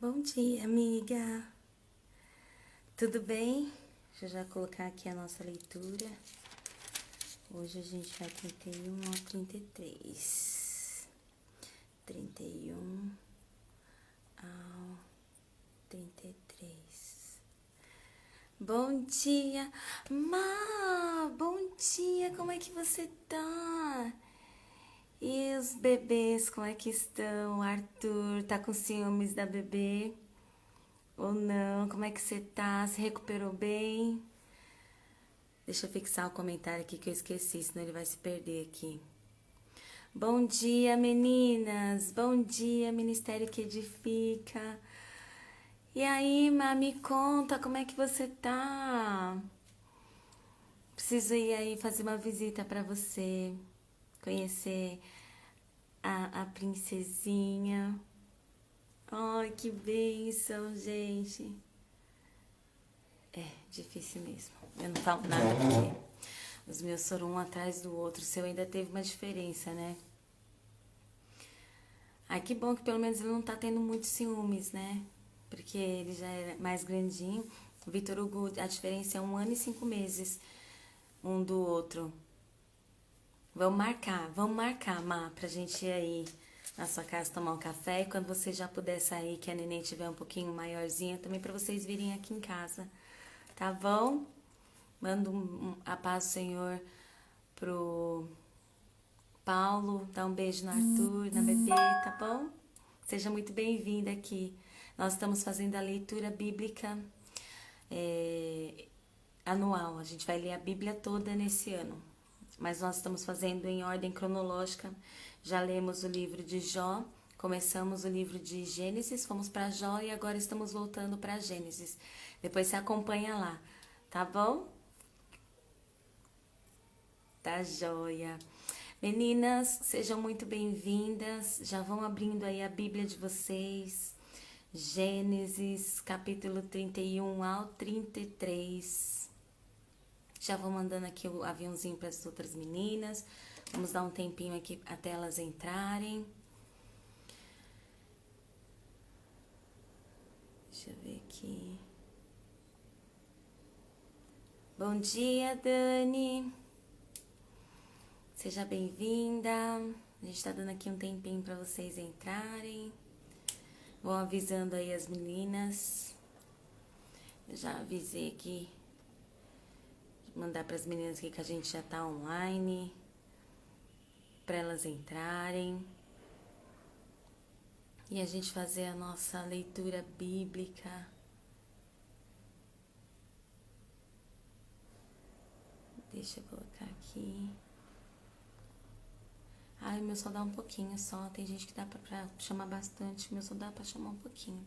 Bom dia, amiga. Tudo bem? Deixa eu já colocar aqui a nossa leitura. Hoje a gente vai 31 ao 33. 31 ao 33. Bom dia, Má! Bom dia, como é que você tá? E os bebês, como é que estão? Arthur, tá com ciúmes da bebê? Ou não? Como é que você tá? Se recuperou bem? Deixa eu fixar o comentário aqui que eu esqueci, senão ele vai se perder aqui. Bom dia, meninas! Bom dia, Ministério que Edifica! E aí, Má, me conta como é que você tá? Preciso ir aí fazer uma visita pra você, conhecer a princesinha. Ai, que bênção, gente. É, difícil mesmo. Eu não falo nada porque os meus foram um atrás do outro. O seu ainda teve uma diferença, né? Ai, que bom que pelo menos ele não tá tendo muitos ciúmes, né? Porque ele já é mais grandinho. O Vitor Hugo, a diferença é 1 ano e 5 meses um do outro. Vamos marcar, Má, pra gente ir aí na sua casa tomar um café. E quando você já puder sair, que a neném tiver um pouquinho maiorzinha, também pra vocês virem aqui em casa. Tá bom? Mando a paz do Senhor pro Paulo, dá um beijo no Arthur, na bebê, tá bom? Seja muito bem-vinda aqui. Nós estamos fazendo a leitura bíblica anual. A gente vai ler a Bíblia toda nesse ano. Mas nós estamos fazendo em ordem cronológica. Já lemos o livro de Jó, começamos o livro de Gênesis, fomos para Jó e agora estamos voltando para Gênesis. Depois você acompanha lá, tá bom? Tá joia. Meninas, sejam muito bem-vindas. Já vão abrindo aí a Bíblia de vocês. Gênesis, capítulo 31 ao 33. Já vou mandando aqui o aviãozinho para as outras meninas. Vamos dar um tempinho aqui até elas entrarem. Deixa eu ver aqui. Bom dia, Dani. Seja bem-vinda. A gente tá dando aqui um tempinho para vocês entrarem. Vou avisando aí as meninas. Eu já avisei aqui. Mandar para as meninas aqui que a gente já tá online. Para elas entrarem. E a gente fazer a nossa leitura bíblica. Deixa eu colocar aqui. Ai, o meu só dá um pouquinho só. Tem gente que dá pra chamar bastante. O meu só dá pra chamar um pouquinho.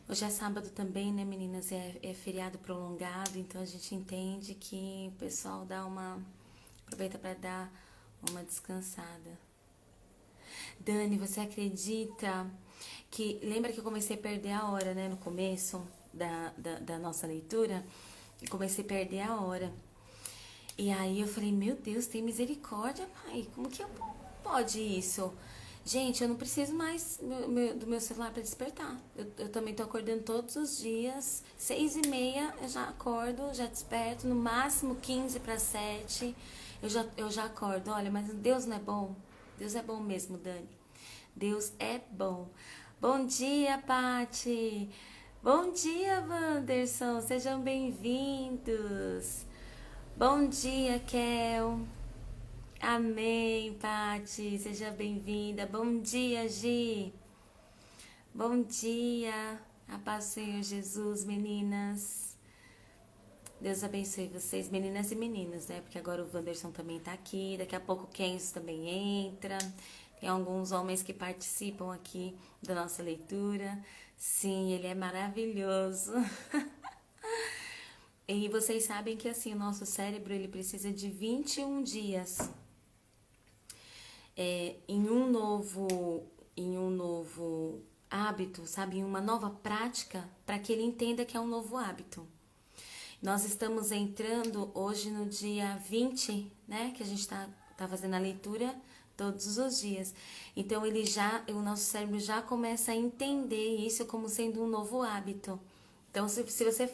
Hoje é sábado também, né, meninas? É feriado prolongado, então a gente entende que o pessoal aproveita pra dar uma descansada. Dani, você acredita que... Lembra que eu comecei a perder a hora, né, no começo da nossa leitura? Eu comecei a perder a hora. E aí eu falei, meu Deus, tem misericórdia, pai. Como que pode isso? Gente, eu não preciso mais do meu celular para despertar. Eu também tô acordando todos os dias. 6h30 eu já acordo, já desperto. No máximo 6:45 eu já acordo. Olha, mas Deus não é bom? Deus é bom mesmo, Dani. Deus é bom. Bom dia, Pati. Bom dia, Wanderson. Sejam bem-vindos. Bom dia, Kel. Amém, Pati. Seja bem-vinda. Bom dia, Gi. Bom dia. A paz do Senhor Jesus, meninas. Deus abençoe vocês, meninas e meninos, né? Porque agora o Wanderson também tá aqui. Daqui a pouco o Kenzo também entra. Tem alguns homens que participam aqui da nossa leitura. Sim, ele é maravilhoso. E vocês sabem que assim, o nosso cérebro ele precisa de 21 dias em um novo hábito, sabe? Em uma nova prática, para que ele entenda que é um novo hábito. Nós estamos entrando hoje no dia 20, né? Que a gente está tá fazendo a leitura todos os dias. Então o nosso cérebro já começa a entender isso como sendo um novo hábito. Então se você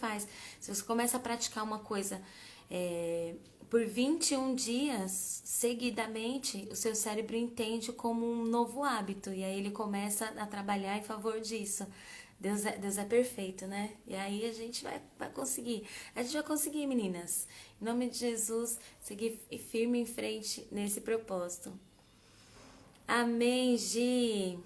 começa a praticar uma coisa por 21 dias seguidamente, o seu cérebro entende como um novo hábito e aí ele começa a trabalhar em favor disso. Deus é perfeito, né? E aí a gente vai conseguir. A gente vai conseguir, meninas. Em nome de Jesus, seguir firme em frente nesse propósito. Amém, Gi.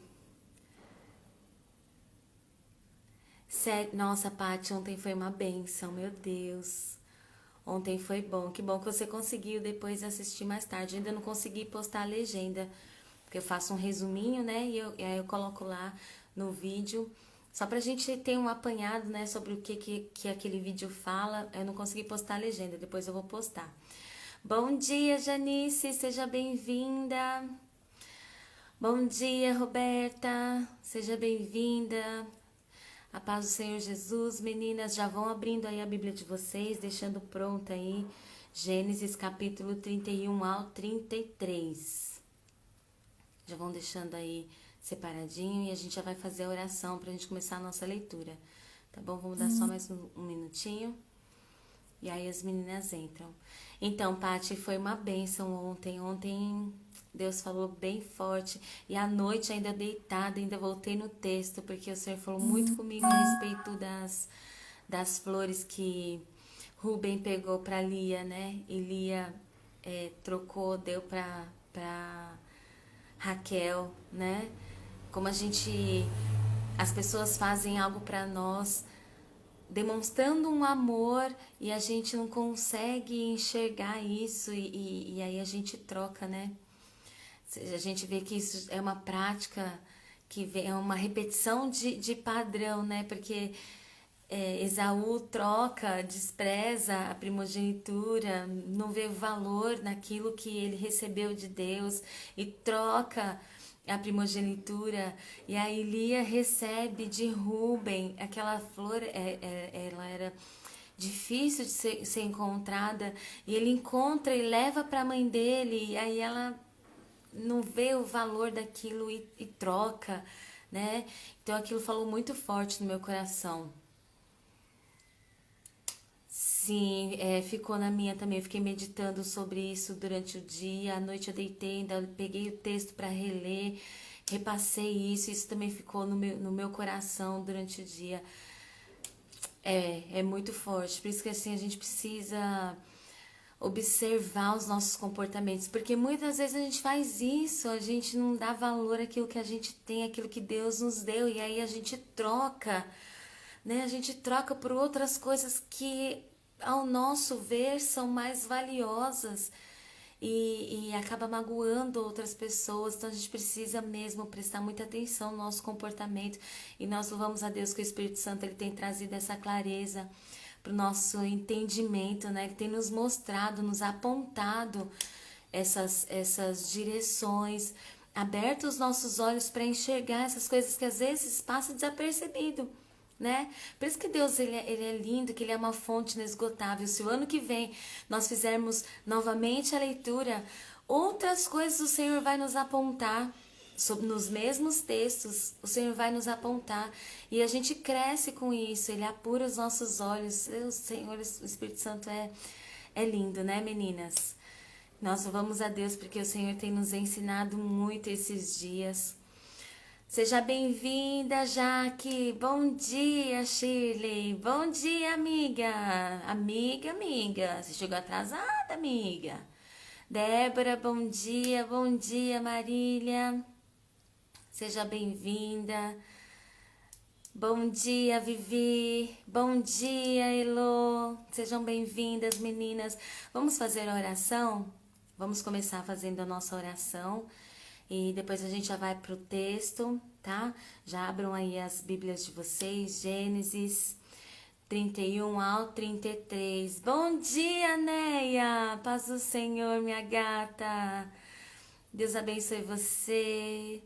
Nossa, Paty, ontem foi uma bênção, meu Deus. Ontem foi bom. Que bom que você conseguiu depois assistir mais tarde. Ainda não consegui postar a legenda, porque eu faço um resuminho, né? E aí eu coloco lá no vídeo. Só pra gente ter um apanhado, né, sobre o que aquele vídeo fala. Eu não consegui postar a legenda, depois eu vou postar. Bom dia, Janice, seja bem-vinda. Bom dia, Roberta, seja bem-vinda. A paz do Senhor Jesus, meninas, já vão abrindo aí a Bíblia de vocês, deixando pronta aí, Gênesis capítulo 31 ao 33. Já vão deixando aí separadinho e a gente já vai fazer a oração pra gente começar a nossa leitura, tá bom? Vamos dar só mais um minutinho e aí as meninas entram. Então, Paty, foi uma bênção ontem. Ontem Deus falou bem forte. E à noite, ainda deitada, ainda voltei no texto, porque o Senhor falou muito comigo a respeito das flores que Rubem pegou para Lia, né? E Lia trocou, deu para Raquel, né? Como as pessoas fazem algo para nós, demonstrando um amor e a gente não consegue enxergar isso e aí a gente troca, né? A gente vê que isso é uma prática que é uma repetição de padrão, né? Porque Esaú troca, despreza a primogenitura, não vê valor naquilo que ele recebeu de Deus e troca a primogenitura. E aí Lia recebe de Rúben aquela flor, ela era difícil de ser encontrada, e ele encontra e leva para a mãe dele, e aí ela não vê o valor daquilo e troca, né? Então aquilo falou muito forte no meu coração. Sim, ficou na minha também. Eu fiquei meditando sobre isso durante o dia. À noite eu deitei, ainda peguei o texto para reler, repassei isso. Isso também ficou no meu coração durante o dia. É muito forte. Por isso que assim a gente precisa observar os nossos comportamentos, porque muitas vezes a gente faz isso, a gente não dá valor àquilo que a gente tem, àquilo que Deus nos deu, e aí a gente troca, né? A gente troca por outras coisas que, ao nosso ver, são mais valiosas e acaba magoando outras pessoas. Então a gente precisa mesmo prestar muita atenção no nosso comportamento, e nós louvamos a Deus que o Espírito Santo ele tem trazido essa clareza para o nosso entendimento, né? Ele tem nos mostrado, nos apontado essas direções, aberto os nossos olhos para enxergar essas coisas que às vezes passam desapercebido, né? Por isso que Deus ele é lindo, que ele é uma fonte inesgotável. Se o ano que vem nós fizermos novamente a leitura, outras coisas o Senhor vai nos apontar. Nos mesmos textos, o Senhor vai nos apontar e a gente cresce com isso, Ele apura os nossos olhos. O Senhor, o Espírito Santo é lindo, né, meninas? Nós louvamos a Deus porque o Senhor tem nos ensinado muito esses dias. Seja bem-vinda, Jaque. Bom dia, Shirley. Bom dia, amiga. Amiga. Você chegou atrasada, amiga. Débora, bom dia, Marília. Seja bem-vinda. Bom dia, Vivi. Bom dia, Elô. Sejam bem-vindas, meninas. Vamos fazer a oração? Vamos começar fazendo a nossa oração e depois a gente já vai pro texto, tá? Já abram aí as Bíblias de vocês, Gênesis 31 ao 33. Bom dia, Neia. Paz do Senhor, minha gata. Deus abençoe você.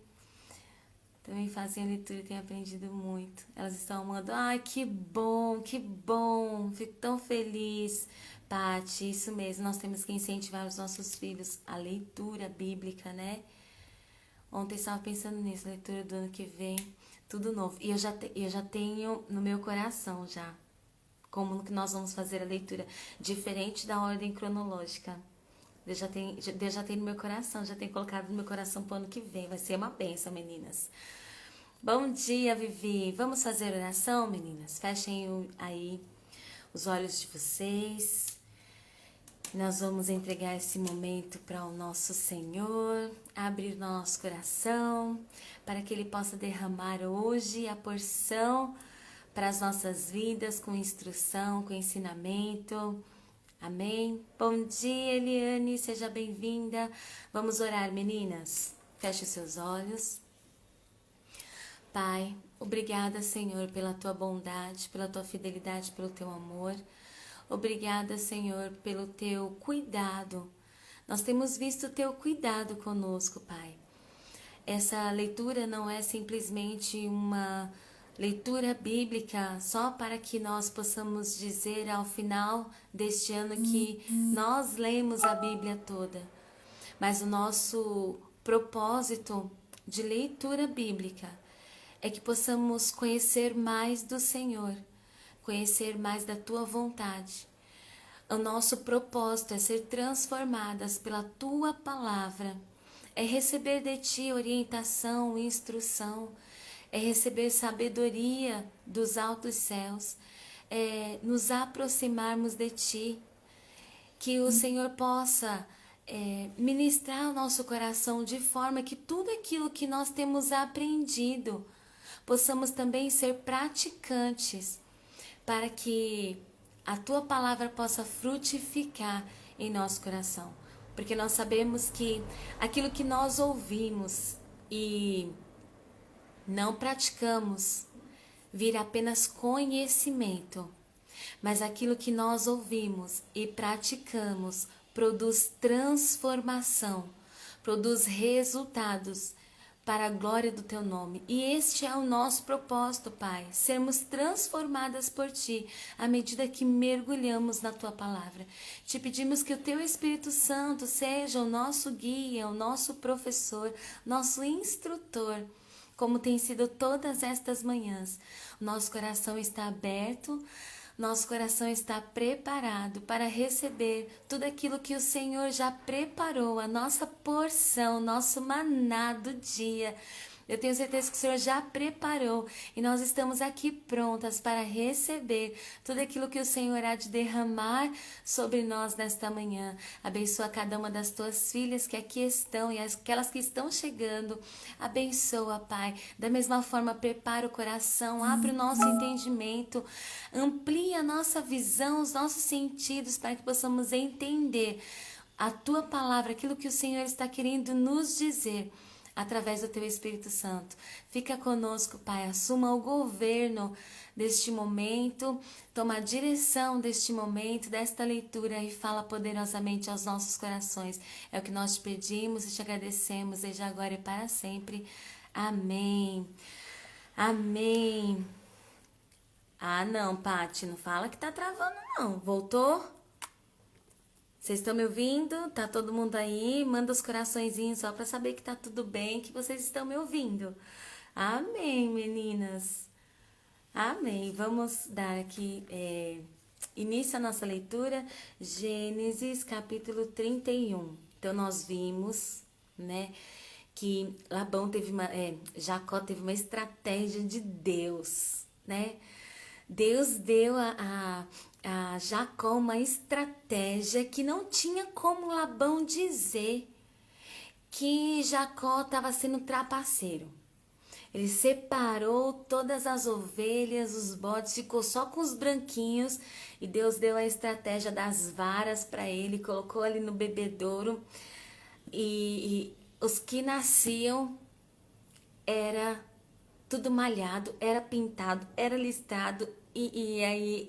também fazem a leitura e têm aprendido muito. Elas estão amando. Ai, que bom, que bom. Fico tão feliz. Paty, isso mesmo. Nós temos que incentivar os nossos filhos a leitura bíblica, né? Ontem eu estava pensando nisso, leitura do ano que vem, tudo novo. E eu já tenho no meu coração já como que nós vamos fazer a leitura, diferente da ordem cronológica. Deus já tem no meu coração, já tem colocado no meu coração pro ano que vem. Vai ser uma bênção, meninas. Bom dia, Vivi. Vamos fazer oração, meninas? Fechem aí os olhos de vocês. Nós vamos entregar esse momento para o nosso Senhor, abrir nosso coração, para que Ele possa derramar hoje a porção para as nossas vidas, com instrução, com ensinamento. Amém? Bom dia, Eliane, seja bem-vinda. Vamos orar, meninas. Feche os seus olhos. Pai, obrigada, Senhor, pela Tua bondade, pela Tua fidelidade, pelo Teu amor. Obrigada, Senhor, pelo Teu cuidado. Nós temos visto o Teu cuidado conosco, Pai. Essa leitura não é simplesmente uma leitura bíblica só para que nós possamos dizer ao final deste ano que nós lemos a Bíblia toda. Mas o nosso propósito de leitura bíblica é que possamos conhecer mais do Senhor, conhecer mais da Tua vontade. O nosso propósito é ser transformadas pela Tua palavra, é receber de Ti orientação, instrução, é receber sabedoria dos altos céus, é nos aproximarmos de Ti, que o Senhor possa ministrar o nosso coração de forma que tudo aquilo que nós temos aprendido, possamos também ser praticantes, para que a Tua palavra possa frutificar em nosso coração. Porque nós sabemos que aquilo que nós ouvimos e não praticamos vira apenas conhecimento. Mas aquilo que nós ouvimos e praticamos produz transformação, produz resultados para a glória do Teu nome. E este é o nosso propósito, Pai, sermos transformadas por Ti à medida que mergulhamos na Tua palavra. Te pedimos que o Teu Espírito Santo seja o nosso guia, o nosso professor, nosso instrutor, como tem sido todas estas manhãs. Nosso coração está aberto, nosso coração está preparado para receber tudo aquilo que o Senhor já preparou, a nossa porção, nosso maná do dia. Eu tenho certeza que o Senhor já preparou e nós estamos aqui prontas para receber tudo aquilo que o Senhor há de derramar sobre nós nesta manhã. Abençoa cada uma das Tuas filhas que aqui estão e aquelas que estão chegando. Abençoa, Pai. Da mesma forma, prepara o coração, abre o nosso entendimento, amplia a nossa visão, os nossos sentidos para que possamos entender a Tua palavra, aquilo que o Senhor está querendo nos dizer através do Teu Espírito Santo. Fica conosco, Pai, assuma o governo deste momento, toma a direção deste momento, desta leitura e fala poderosamente aos nossos corações. É o que nós te pedimos e te agradecemos desde agora e para sempre. Amém. Amém. Ah, não, Paty, não fala que tá travando, não. Voltou? Vocês estão me ouvindo? Tá todo mundo aí? Manda os coraçõezinhos só para saber que tá tudo bem, que vocês estão me ouvindo. Amém, meninas. Amém. Vamos dar aqui início à nossa leitura, Gênesis capítulo 31. Então, nós vimos, né, que Jacó teve uma estratégia de Deus, né? Deus deu a Jacó uma estratégia que não tinha como Labão dizer que Jacó estava sendo trapaceiro. Ele separou todas as ovelhas, os bodes, ficou só com os branquinhos e Deus deu a estratégia das varas para ele, colocou ali no bebedouro e os que nasciam era tudo malhado, era pintado, era listrado e aí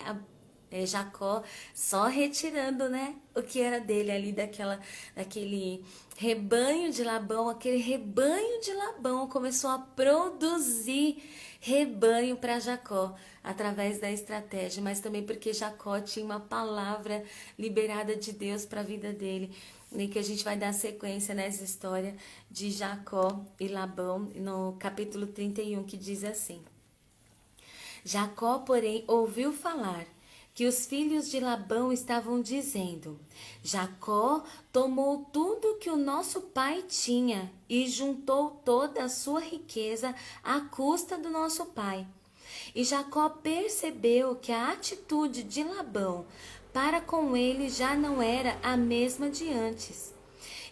Jacó só retirando, né, o que era dele ali daquele rebanho de Labão. Aquele rebanho de Labão começou a produzir rebanho para Jacó através da estratégia, mas também porque Jacó tinha uma palavra liberada de Deus para a vida dele. E que a gente vai dar sequência nessa história de Jacó e Labão no capítulo 31, que diz assim: Jacó, porém, ouviu falar que os filhos de Labão estavam dizendo: Jacó tomou tudo que o nosso pai tinha e juntou toda a sua riqueza à custa do nosso pai. E Jacó percebeu que a atitude de Labão para com ele já não era a mesma de antes.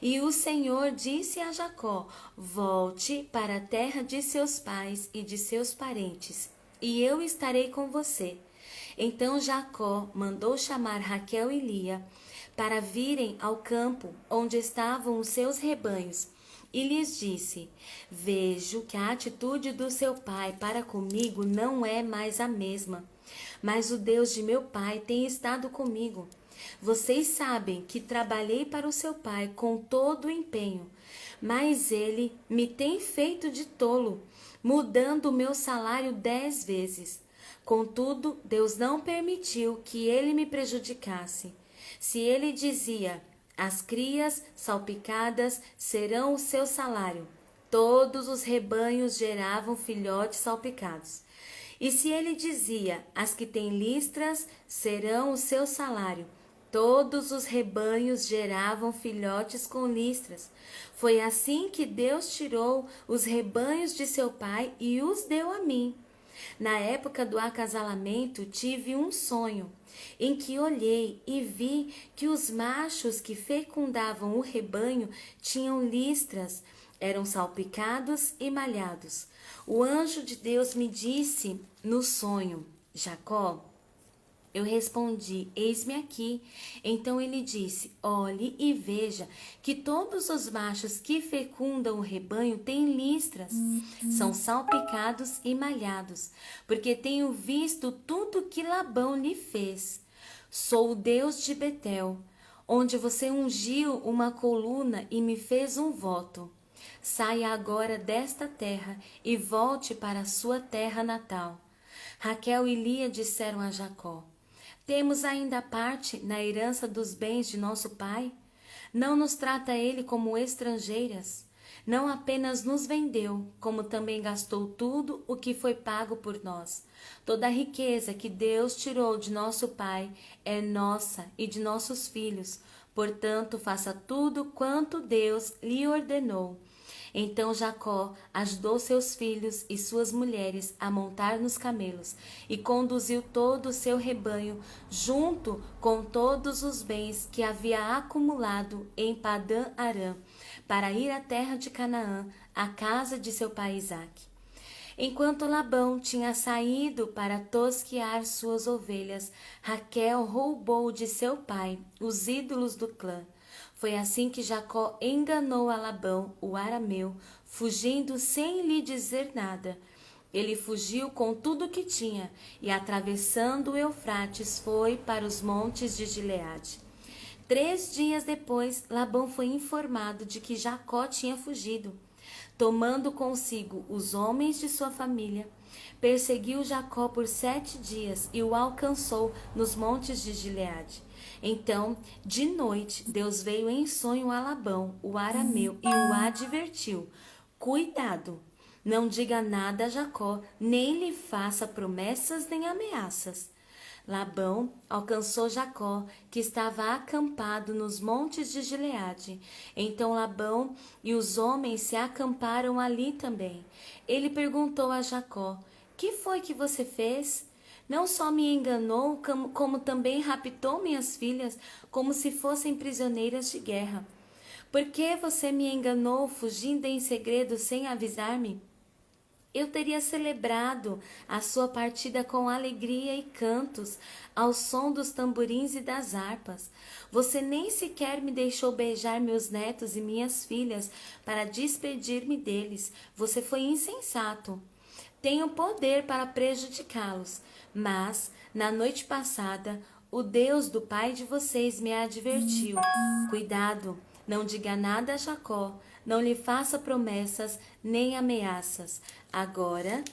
E o Senhor disse a Jacó: volte para a terra de seus pais e de seus parentes, e eu estarei com você. Então Jacó mandou chamar Raquel e Lia para virem ao campo onde estavam os seus rebanhos, e lhes disse: vejo que a atitude do seu pai para comigo não é mais a mesma, mas o Deus de meu pai tem estado comigo. Vocês sabem que trabalhei para o seu pai com todo o empenho, mas ele me tem feito de tolo, mudando o meu salário 10 vezes. Contudo, Deus não permitiu que ele me prejudicasse. Se ele dizia: as crias salpicadas serão o seu salário, todos os rebanhos geravam filhotes salpicados. E se ele dizia: as que têm listras serão o seu salário, todos os rebanhos geravam filhotes com listras. Foi assim que Deus tirou os rebanhos de seu pai e os deu a mim. Na época do acasalamento, tive um sonho, em que olhei e vi que os machos que fecundavam o rebanho tinham listras, eram salpicados e malhados. O anjo de Deus me disse no sonho: Jacó. Eu respondi: eis-me aqui. Então ele disse: olhe e veja que todos os machos que fecundam o rebanho têm listras, são salpicados e malhados, porque tenho visto tudo que Labão lhe fez. Sou o Deus de Betel, onde você ungiu uma coluna e me fez um voto. Saia agora desta terra e volte para a sua terra natal. Raquel e Lia disseram a Jacó: temos ainda parte na herança dos bens de nosso pai? Não nos trata ele como estrangeiras? Não apenas nos vendeu, como também gastou tudo o que foi pago por nós. Toda a riqueza que Deus tirou de nosso pai é nossa e de nossos filhos. Portanto, faça tudo quanto Deus lhe ordenou. Então Jacó ajudou seus filhos e suas mulheres a montar nos camelos e conduziu todo o seu rebanho, junto com todos os bens que havia acumulado em Padã Arã, para ir à terra de Canaã, à casa de seu pai Isaque. Enquanto Labão tinha saído para tosquear suas ovelhas, Raquel roubou de seu pai os ídolos do clã. Foi assim que Jacó enganou a Labão, o arameu, fugindo sem lhe dizer nada. Ele fugiu com tudo o que tinha e, atravessando o Eufrates, foi para os montes de Gileade. 3 dias depois, Labão foi informado de que Jacó tinha fugido. Tomando consigo os homens de sua família, perseguiu Jacó por 7 dias e o alcançou nos montes de Gileade. Então, de noite, Deus veio em sonho a Labão, o arameu, e o advertiu: cuidado, não diga nada a Jacó, nem lhe faça promessas nem ameaças. Labão alcançou Jacó, que estava acampado nos montes de Gileade. Então Labão e os homens se acamparam ali também. Ele perguntou a Jacó: que foi que você fez? Não só me enganou, como também raptou minhas filhas, como se fossem prisioneiras de guerra. Por que você me enganou, fugindo em segredo sem avisar-me? Eu teria celebrado a sua partida com alegria e cantos, ao som dos tamborins e das harpas. Você nem sequer me deixou beijar meus netos e minhas filhas para despedir-me deles. Você foi insensato. tenho poder para prejudicá-los, mas na noite passada o Deus do pai de vocês me advertiu: cuidado, não diga nada a Jacó, não lhe faça promessas nem ameaças. Agora,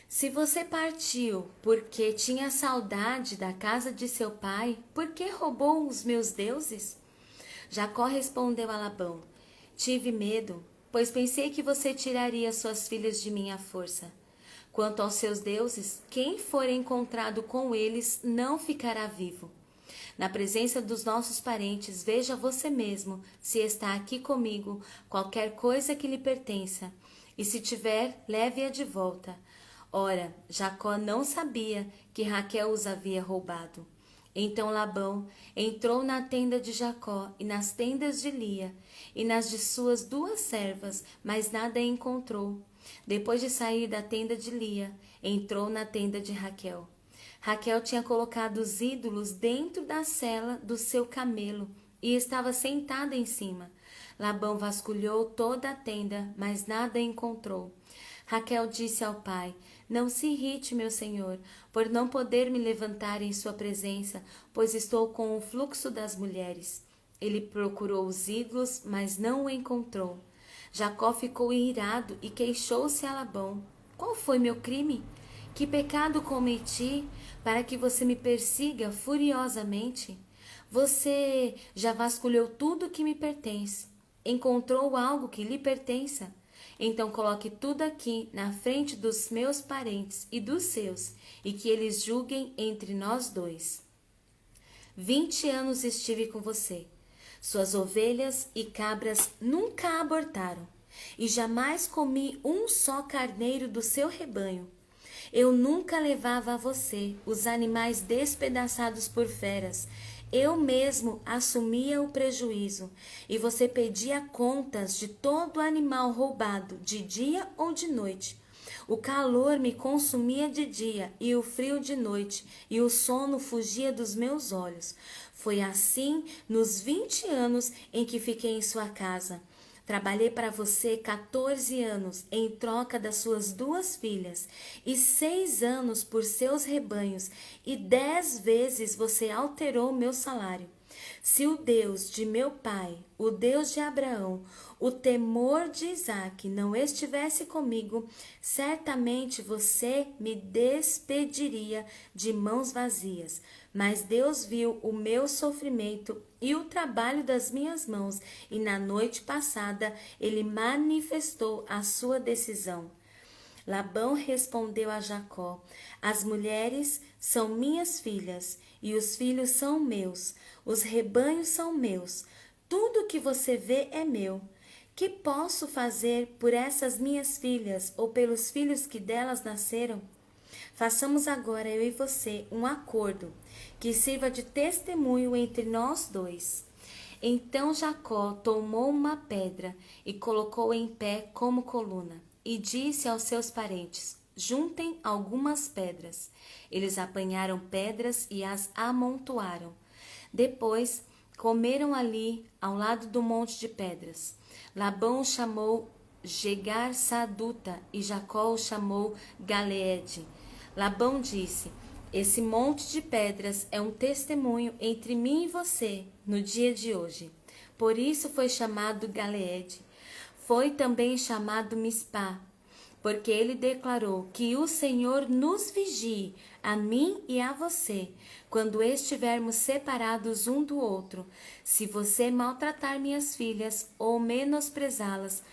se você partiu porque tinha saudade da casa de seu pai, por que roubou os meus deuses? Jacó respondeu a Labão: tive medo, pois pensei que você tiraria suas filhas de mim à força. Quanto aos seus deuses, quem for encontrado com eles não ficará vivo. Na presença dos nossos parentes, veja você mesmo se está aqui comigo qualquer coisa que lhe pertença, e se tiver, leve-a de volta. Ora, Jacó não sabia que Raquel os havia roubado. Então Labão entrou na tenda de Jacó e nas tendas de Lia e nas de suas 2 servas, mas nada encontrou. Depois de sair da tenda de Lia, entrou na tenda de Raquel. Raquel tinha colocado os ídolos dentro da sela do seu camelo e estava sentada em cima. Labão vasculhou toda a tenda, mas nada encontrou. Raquel disse ao pai: não se irrite, meu senhor, por não poder me levantar em sua presença, pois estou com o fluxo das mulheres. Ele procurou os ídolos, mas não o encontrou. Jacó ficou irado e queixou-se a Labão: qual foi meu crime? Que pecado cometi para que você me persiga furiosamente? Você já vasculhou tudo que me pertence. Encontrou algo que lhe pertença? Então coloque tudo aqui na frente dos meus parentes e dos seus, e que eles julguem entre nós 2. 20 anos estive com você. Suas ovelhas e cabras nunca abortaram, e jamais comi um só carneiro do seu rebanho. Eu nunca levava a você os animais despedaçados por feras. Eu mesmo assumia o prejuízo, e você pedia contas de todo animal roubado, de dia ou de noite. O calor me consumia de dia e o frio de noite, e o sono fugia dos meus olhos. Foi assim nos 20 anos em que fiquei em sua casa. Trabalhei para você 14 anos em troca das suas 2 filhas, e 6 anos por seus rebanhos, e 10 vezes você alterou meu salário. Se o Deus de meu pai, o Deus de Abraão, o temor de Isaque não estivesse comigo, certamente você me despediria de mãos vazias. Mas Deus viu o meu sofrimento e o trabalho das minhas mãos, e na noite passada ele manifestou a sua decisão. Labão respondeu a Jacó: as mulheres são minhas filhas, e os filhos são meus, os rebanhos são meus, tudo que você vê é meu. Que posso fazer por essas minhas filhas ou pelos filhos que delas nasceram? Façamos agora, eu e você, um acordo que sirva de testemunho entre nós 2. Então Jacó tomou uma pedra e colocou em pé como coluna, e disse aos seus parentes: juntem algumas pedras. Eles apanharam pedras e as amontoaram. Depois comeram ali, ao lado do monte de pedras. Labão o chamou Jegar-Saduta e Jacó o chamou Galeede. Labão disse: esse monte de pedras é um testemunho entre mim e você no dia de hoje. Por isso foi chamado Galeede. Foi também chamado Mispá, porque ele declarou: que o Senhor nos vigie, a mim e a você, quando estivermos separados um do outro. Se você maltratar minhas filhas ou menosprezá-las,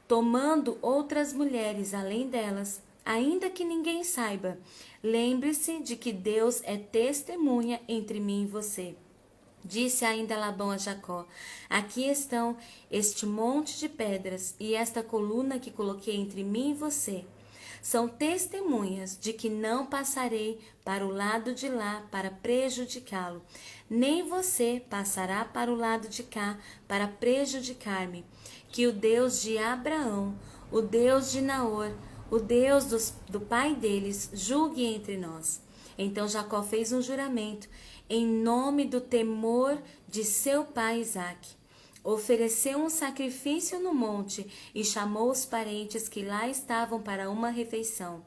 tomando outras mulheres além delas, ainda que ninguém saiba, lembre-se de que Deus é testemunha entre mim e você. Disse ainda Labão a Jacó: aqui estão este monte de pedras e esta coluna que coloquei entre mim e você. São testemunhas de que não passarei para o lado de lá para prejudicá-lo, nem você passará para o lado de cá para prejudicar-me. Que o Deus de Abraão, o Deus de Naor, o Deus do pai deles, julgue entre nós. Então Jacó fez um juramento em nome do temor de seu pai Isaque. ofereceu um sacrifício no monte e chamou os parentes que lá estavam para uma refeição.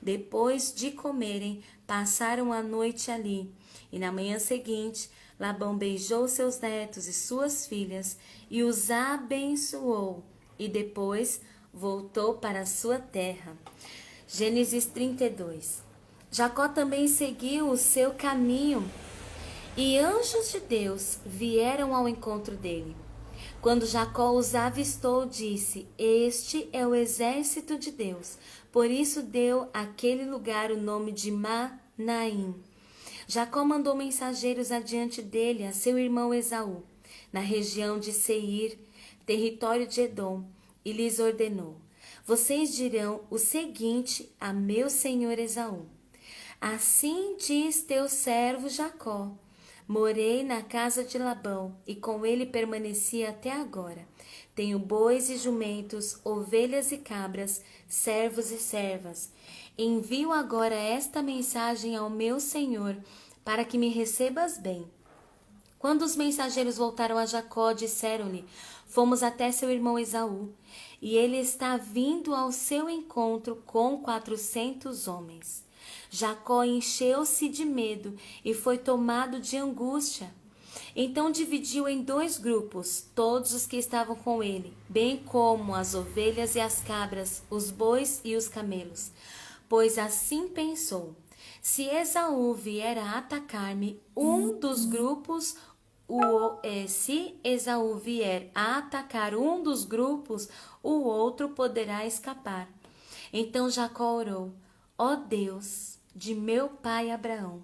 Depois de comerem, passaram a noite ali. E na manhã seguinte, Labão beijou seus netos e suas filhas e os abençoou. E depois voltou para a sua terra. Gênesis 32. Jacó também seguiu o seu caminho e anjos de Deus vieram ao encontro dele. Quando Jacó os avistou, disse: Este é o exército de Deus. Por isso deu àquele lugar o nome de Manaim. Jacó mandou mensageiros adiante dele a seu irmão Esaú, na região de Seir, território de Edom, e lhes ordenou: Vocês dirão o seguinte a meu senhor Esaú: Assim diz teu servo Jacó: Morei na casa de Labão e com ele permaneci até agora. Tenho bois e jumentos, ovelhas e cabras, servos e servas. Envio agora esta mensagem ao meu senhor, para que me recebas bem. Quando os mensageiros voltaram a Jacó, disseram-lhe: Fomos até seu irmão Esaú, e ele está vindo ao seu encontro com 400 homens. Jacó encheu-se de medo e foi tomado de angústia. Então dividiu em 2 grupos todos os que estavam com ele, bem como as ovelhas e as cabras, os bois e os camelos. Pois assim pensou: se Esaú vier a atacar-me, se Esaú vier a atacar um dos grupos, o outro poderá escapar. Então Jacó orou: Ó Deus de meu pai Abraão,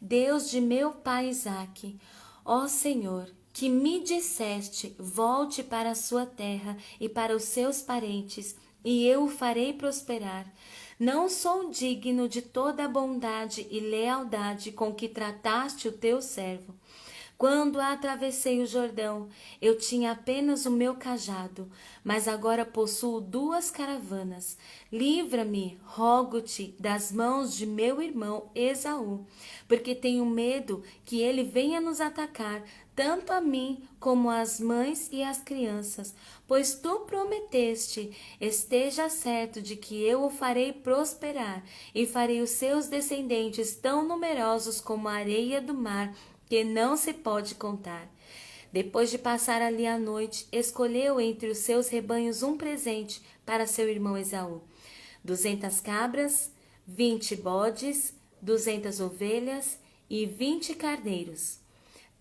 Deus de meu pai Isaque, ó Senhor, que me disseste: volte para a sua terra e para os seus parentes, e eu o farei prosperar. Não sou digno de toda a bondade e lealdade com que trataste o teu servo. Quando atravessei o Jordão, eu tinha apenas o meu cajado, mas agora possuo 2 caravanas. Livra-me, rogo-te, das mãos de meu irmão Esaú, porque tenho medo que ele venha nos atacar, tanto a mim como às mães e às crianças. Pois tu prometeste: esteja certo de que eu o farei prosperar, e farei os seus descendentes tão numerosos como a areia do mar, que não se pode contar. Depois de passar ali a noite, escolheu entre os seus rebanhos um presente para seu irmão Esaú: 200 cabras, 20 bodes, 200 ovelhas e 20 carneiros,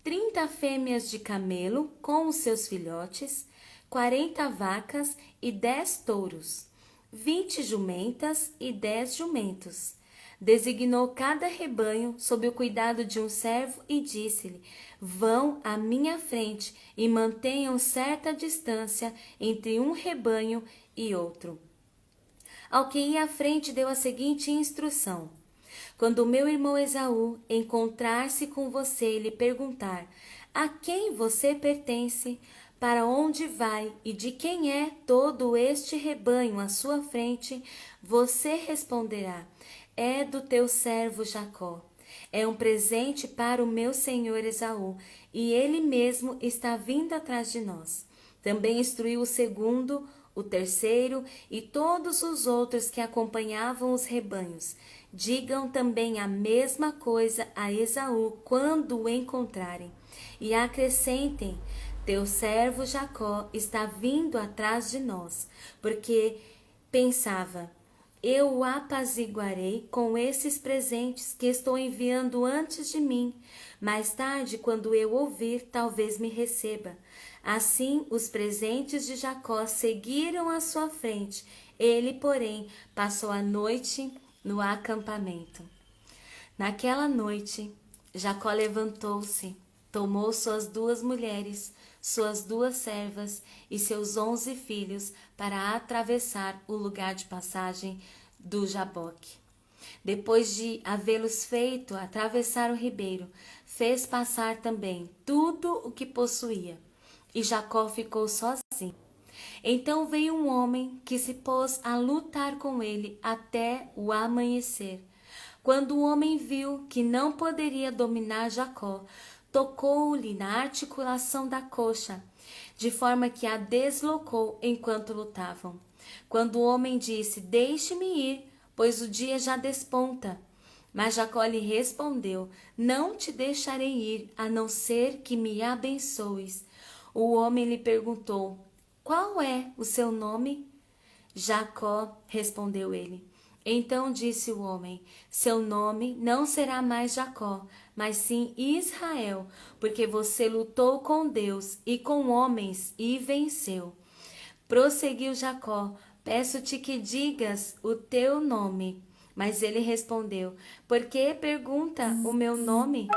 30 fêmeas de camelo com os seus filhotes, 40 vacas e 10 touros, 20 jumentas e 10 jumentos. Designou cada rebanho sob o cuidado de um servo e disse-lhe: Vão à minha frente e mantenham certa distância entre um rebanho e outro. Ao que ia à frente deu a seguinte instrução: Quando o meu irmão Esaú encontrar-se com você e lhe perguntar: A quem você pertence? Para onde vai e de quem é todo este rebanho à sua frente? Você responderá: É do teu servo Jacó. É um presente para o meu senhor Esaú, e ele mesmo está vindo atrás de nós. Também instruiu o segundo, o terceiro e todos os outros que acompanhavam os rebanhos. Digam também a mesma coisa a Esaú quando o encontrarem. E acrescentem: Teu servo Jacó está vindo atrás de nós, porque pensava: eu o apaziguarei com esses presentes que estou enviando antes de mim. Mais tarde, quando eu ouvir, talvez me receba. Assim, os presentes de Jacó seguiram à sua frente. Ele, porém, passou a noite no acampamento. Naquela noite, Jacó levantou-se, tomou suas 2 mulheres, suas 2 servas e seus 11 filhos para atravessar o lugar de passagem do Jaboque. Depois de havê-los feito atravessar o ribeiro, fez passar também tudo o que possuía, e Jacó ficou sozinho. Então veio um homem que se pôs a lutar com ele até o amanhecer. Quando o homem viu que não poderia dominar Jacó, tocou-lhe na articulação da coxa. de forma que a deslocou enquanto lutavam. Quando o homem disse: deixe-me ir, pois o dia já desponta. Mas Jacó lhe respondeu: não te deixarei ir, a não ser que me abençoes. O homem lhe perguntou: qual é o seu nome? Jacó, respondeu ele. Então disse o homem: seu nome não será mais Jacó, mas sim Israel, porque você lutou com Deus e com homens e venceu. Prosseguiu Jacó: peço-te que digas o teu nome. Mas ele respondeu: por que pergunta o meu nome?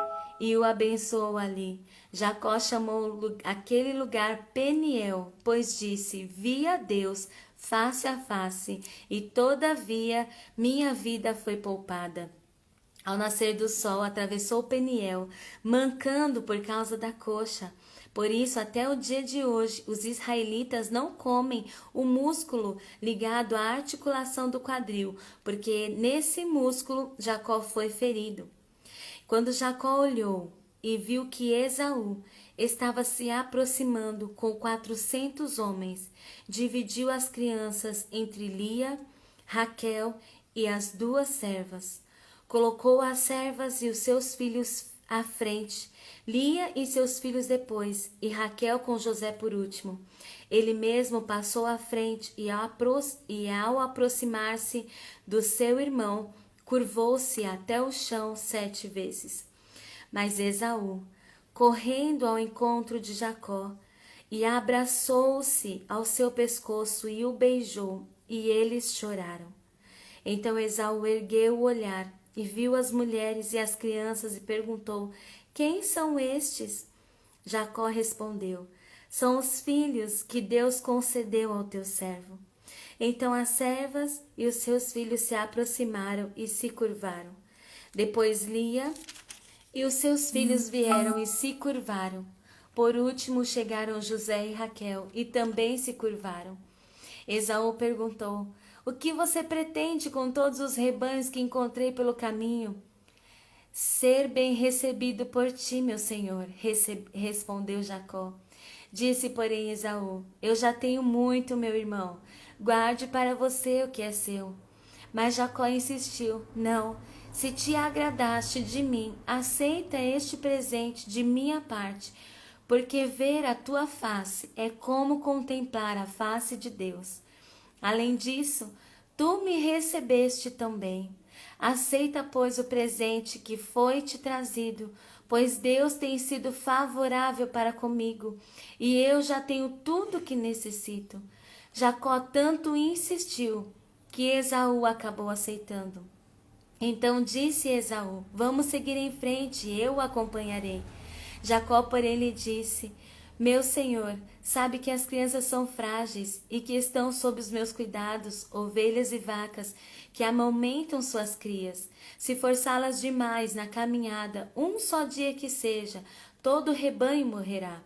E o abençoou ali. Jacó chamou aquele lugar Peniel, pois disse: vi a Deus face a face, e todavia minha vida foi poupada. Ao nascer do sol, atravessou Peniel, mancando por causa da coxa. Por isso, até o dia de hoje, os israelitas não comem o músculo ligado à articulação do quadril, porque nesse músculo Jacó foi ferido. Quando Jacó olhou e viu que Esaú estava se aproximando com 400 homens, dividiu as crianças entre Lia, Raquel e as duas servas. Colocou as servas e os seus filhos à frente, Lia e seus filhos depois, e Raquel com José por último. Ele mesmo passou à frente e ao aproximar-se do seu irmão, curvou-se até o chão 7 vezes. Mas Esaú, correndo ao encontro de Jacó, e abraçou-se ao seu pescoço e o beijou, e eles choraram. Então Esaú ergueu o olhar e viu as mulheres e as crianças e perguntou: quem são estes? Jacó respondeu: são os filhos que Deus concedeu ao teu servo. Então as servas e os seus filhos se aproximaram e se curvaram. Depois Lia e os seus filhos vieram e se curvaram. Por último chegaram José e Raquel e também se curvaram. Esaú perguntou: o que você pretende com todos os rebanhos que encontrei pelo caminho? Ser bem recebido por ti, meu senhor, respondeu Jacó. Disse, porém, Esaú: eu já tenho muito, meu irmão. Guarde para você o que é seu. Mas Jacó insistiu: não, se te agradaste de mim, aceita este presente de minha parte, porque ver a tua face é como contemplar a face de Deus. Além disso, tu me recebeste também. Aceita, pois, o presente que foi te trazido, pois Deus tem sido favorável para comigo, e eu já tenho tudo o que necessito. Jacó tanto insistiu que Esaú acabou aceitando. Então disse Esaú: vamos seguir em frente, eu o acompanharei. Jacó, porém, lhe disse: meu senhor, sabe que as crianças são frágeis e que estão sob os meus cuidados, ovelhas e vacas, que amamentam suas crias. Se forçá-las demais na caminhada, um só dia que seja, todo o rebanho morrerá.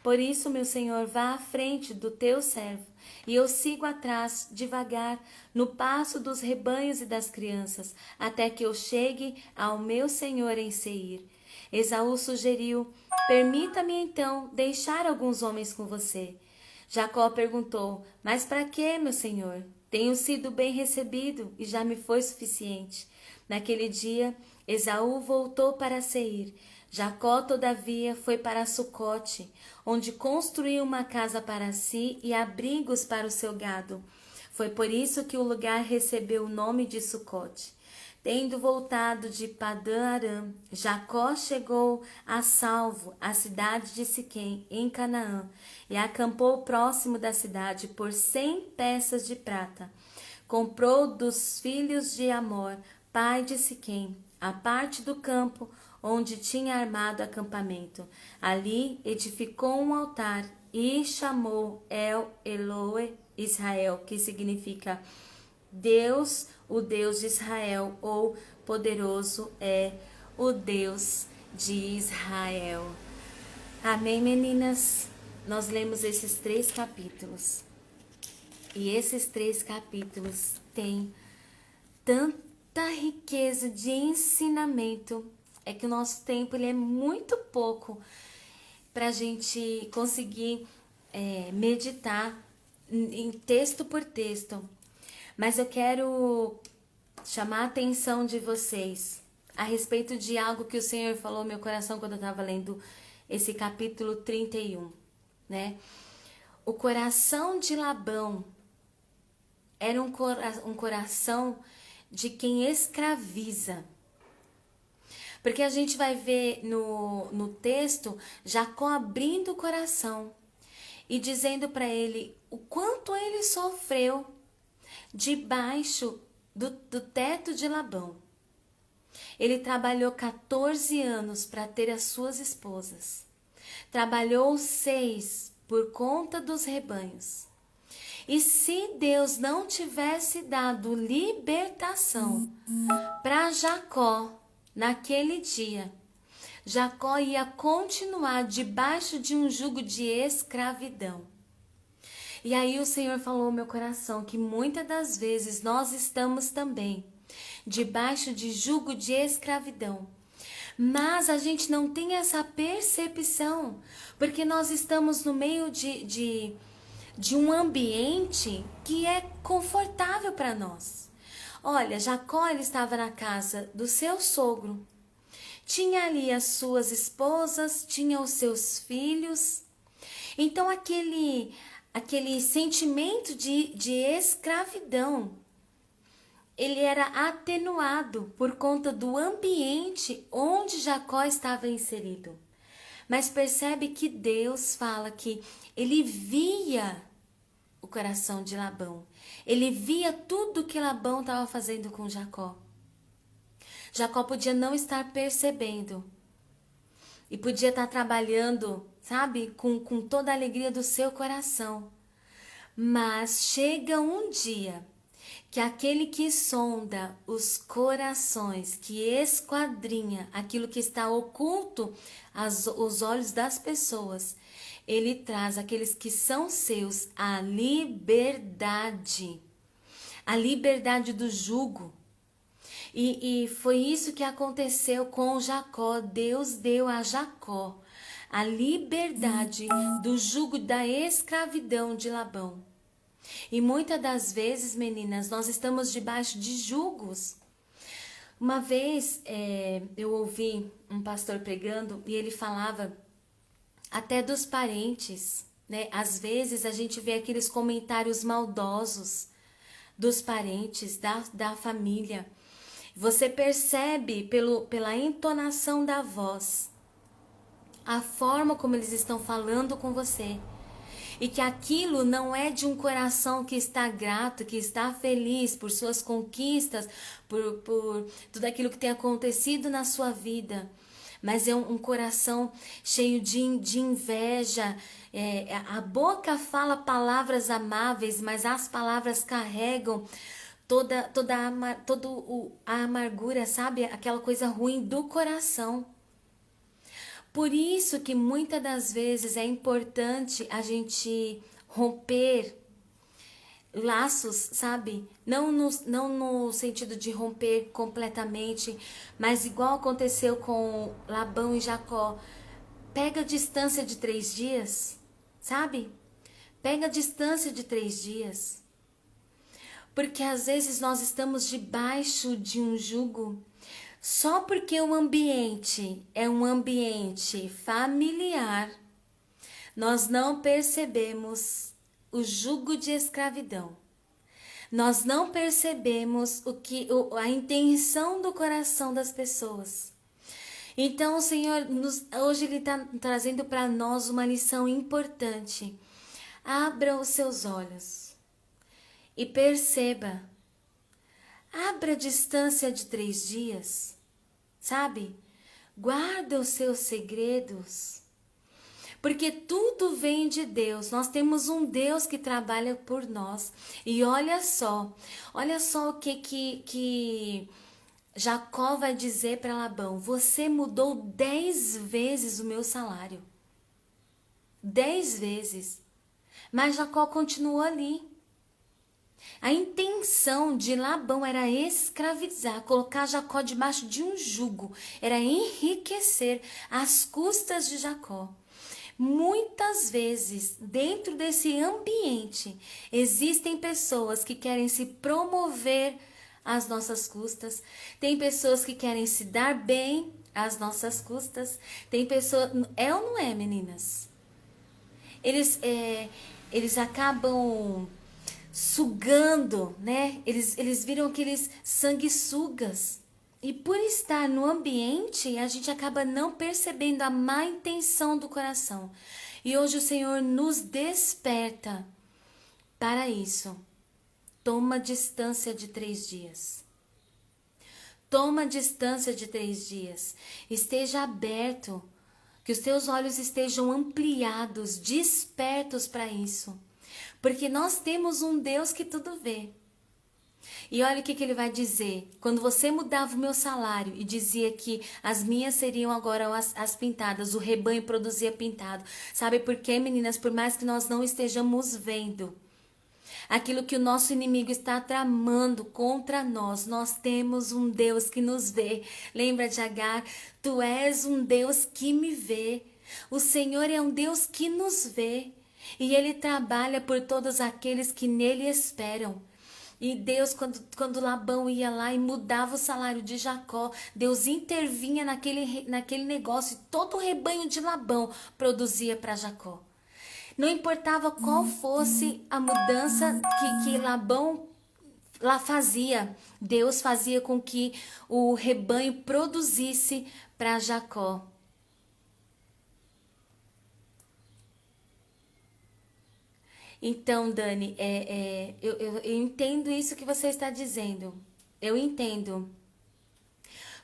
Por isso, meu senhor, vá à frente do teu servo, e eu sigo atrás, devagar, no passo dos rebanhos e das crianças, até que eu chegue ao meu senhor em Seir. Esaú sugeriu: permita-me então deixar alguns homens com você. Jacó perguntou: mas para quê, meu senhor? Tenho sido bem recebido e já me foi suficiente. Naquele dia, Esaú voltou para Seir. Jacó, todavia, foi para Sucote, onde construiu uma casa para si e abrigos para o seu gado. Foi por isso que o lugar recebeu o nome de Sucote. Tendo voltado de Padã-Arã, Jacó chegou a salvo à cidade de Siquém, em Canaã, e acampou próximo da cidade por 100 peças de prata. Comprou dos filhos de Amor, pai de Siquém, a parte do campo onde tinha armado acampamento. Ali edificou um altar e chamou El-Elohe Israel, que significa Deus, o Deus de Israel, ou poderoso é o Deus de Israel. Amém, meninas? Nós lemos esses 3 capítulos. E esses 3 capítulos têm tanta riqueza de ensinamento. É que o nosso tempo ele é muito pouco para a gente conseguir meditar em texto por texto, mas eu quero chamar a atenção de vocês a respeito de algo que o Senhor falou no meu coração quando eu estava lendo esse capítulo 31, né? O coração de Labão era um coração de quem escraviza. Porque a gente vai ver no texto Jacó abrindo o coração e dizendo para ele o quanto ele sofreu debaixo do teto de Labão. Ele trabalhou 14 anos para ter as suas esposas. Trabalhou 6 por conta dos rebanhos. E se Deus não tivesse dado libertação para Jacó naquele dia, Jacó ia continuar debaixo de um jugo de escravidão. E aí o Senhor falou ao meu coração que muitas das vezes nós estamos também debaixo de jugo de escravidão. Mas a gente não tem essa percepção, porque nós estamos no meio de um ambiente que é confortável para nós. Olha, Jacó ele estava na casa do seu sogro, tinha ali as suas esposas, tinha os seus filhos. Então aquele sentimento de escravidão, ele era atenuado por conta do ambiente onde Jacó estava inserido. Mas percebe que Deus fala que ele via o coração de Labão. Ele via tudo que Labão estava fazendo com Jacó. Jacó podia não estar percebendo. E podia estar trabalhando, sabe, com toda a alegria do seu coração. Mas chega um dia que aquele que sonda os corações, que esquadrinha aquilo que está oculto aos olhos das pessoas, ele traz aqueles que são seus a liberdade do jugo. E foi isso que aconteceu com Jacó. Deus deu a Jacó a liberdade do jugo da escravidão de Labão. E muitas das vezes, meninas, nós estamos debaixo de jugos. Uma vez eu ouvi um pastor pregando e ele falava até dos parentes, né? Às vezes a gente vê aqueles comentários maldosos dos parentes, da família. Você percebe pela entonação da voz, a forma como eles estão falando com você. E que aquilo não é de um coração que está grato, que está feliz por suas conquistas, por tudo aquilo que tem acontecido na sua vida. Mas é um coração cheio de inveja. A boca fala palavras amáveis, mas as palavras carregam toda a amargura, sabe? Aquela coisa ruim do coração. Por isso que muitas das vezes é importante a gente romper laços, sabe? Não no sentido de romper completamente, mas igual aconteceu com Labão e Jacó. Pega a distância de 3 dias, sabe? Pega a distância de 3 dias. Porque às vezes nós estamos debaixo de um jugo. Só porque o ambiente é um ambiente familiar, nós não percebemos o jugo de escravidão. Nós não percebemos a intenção do coração das pessoas. Então o Senhor, hoje Ele está trazendo para nós uma lição importante. Abra os seus olhos e perceba. Abra a distância de 3 dias, sabe? Guarda os seus segredos, porque tudo vem de Deus. Nós temos um Deus que trabalha por nós. E olha só o que Jacó vai dizer para Labão: você mudou 10 vezes o meu salário. 10 vezes. Mas Jacó continuou ali. A intenção de Labão era escravizar, colocar Jacó debaixo de um jugo, era enriquecer às custas de Jacó. Muitas vezes, dentro desse ambiente, existem pessoas que querem se promover às nossas custas, tem pessoas que querem se dar bem às nossas custas, tem pessoas... É ou não é, meninas? Eles acabam sugando, né? Eles viram aqueles sanguessugas. E por estar no ambiente, a gente acaba não percebendo a má intenção do coração. E hoje o Senhor nos desperta para isso. Toma distância de 3 dias. Toma distância de 3 dias. Esteja aberto. Que os teus olhos estejam ampliados, despertos para isso. Porque nós temos um Deus que tudo vê. E olha o que ele vai dizer. Quando você mudava o meu salário e dizia que as minhas seriam agora as pintadas, o rebanho produzia pintado. Sabe por quê, meninas? Por mais que nós não estejamos vendo aquilo que o nosso inimigo está tramando contra nós, nós temos um Deus que nos vê. Lembra de Agar? Tu és um Deus que me vê. O Senhor é um Deus que nos vê. E Ele trabalha por todos aqueles que nele esperam. E Deus, quando Labão ia lá e mudava o salário de Jacó, Deus intervinha naquele negócio e todo o rebanho de Labão produzia para Jacó. Não importava qual fosse a mudança que Labão lá fazia, Deus fazia com que o rebanho produzisse para Jacó. Então, Dani, eu entendo isso que você está dizendo. Eu entendo.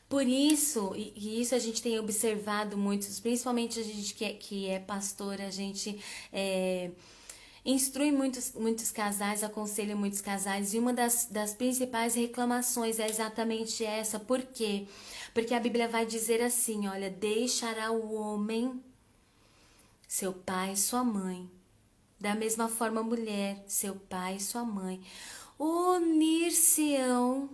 Por isso, e isso a gente tem observado muitos, principalmente a gente que é pastora, a gente instrui muitos casais, aconselha muitos casais, e uma das principais reclamações é exatamente essa. Por quê? Porque a Bíblia vai dizer assim, olha, deixará o homem, seu pai e sua mãe. Da mesma forma, a mulher, seu pai e sua mãe, unir-se-ão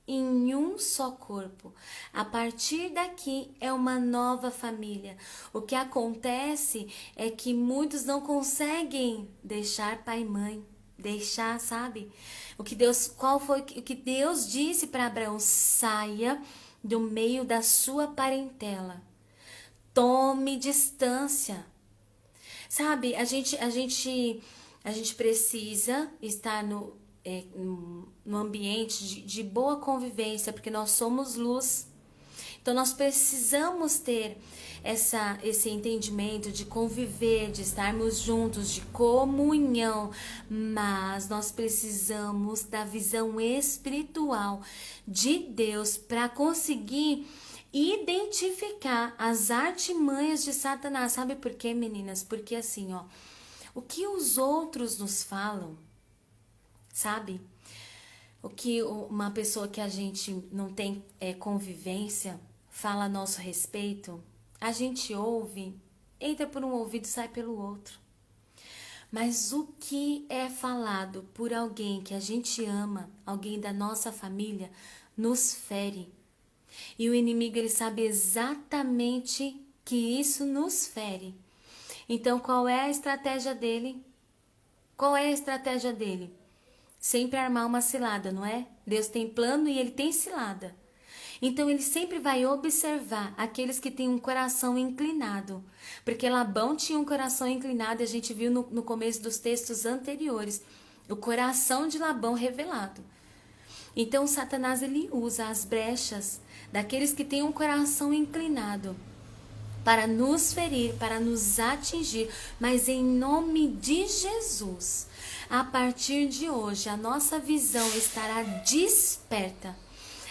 em um só corpo. A partir daqui é uma nova família. O que acontece é que muitos não conseguem deixar pai e mãe, deixar, sabe? Qual foi o que Deus disse para Abraão? Saia do meio da sua parentela. Tome distância. Sabe, a gente precisa estar no ambiente de boa convivência, porque nós somos luz. Então, nós precisamos ter esse entendimento de conviver, de estarmos juntos, de comunhão, mas nós precisamos da visão espiritual de Deus para conseguir identificar as artimanhas de Satanás. Sabe por quê, meninas? Porque assim, ó, o que os outros nos falam, sabe? O que uma pessoa que a gente não tem convivência fala a nosso respeito, a gente ouve, entra por um ouvido e sai pelo outro. Mas o que é falado por alguém que a gente ama, alguém da nossa família, nos fere. E o inimigo, ele sabe exatamente que isso nos fere. Então, qual é a estratégia dele? Qual é a estratégia dele? Sempre armar uma cilada, não é? Deus tem plano e ele tem cilada. Então, ele sempre vai observar aqueles que têm um coração inclinado. Porque Labão tinha um coração inclinado, a gente viu no começo dos textos anteriores. O coração de Labão revelado. Então, Satanás, ele usa as brechas daqueles que têm um coração inclinado para nos ferir, para nos atingir, mas em nome de Jesus, a partir de hoje, a nossa visão estará desperta.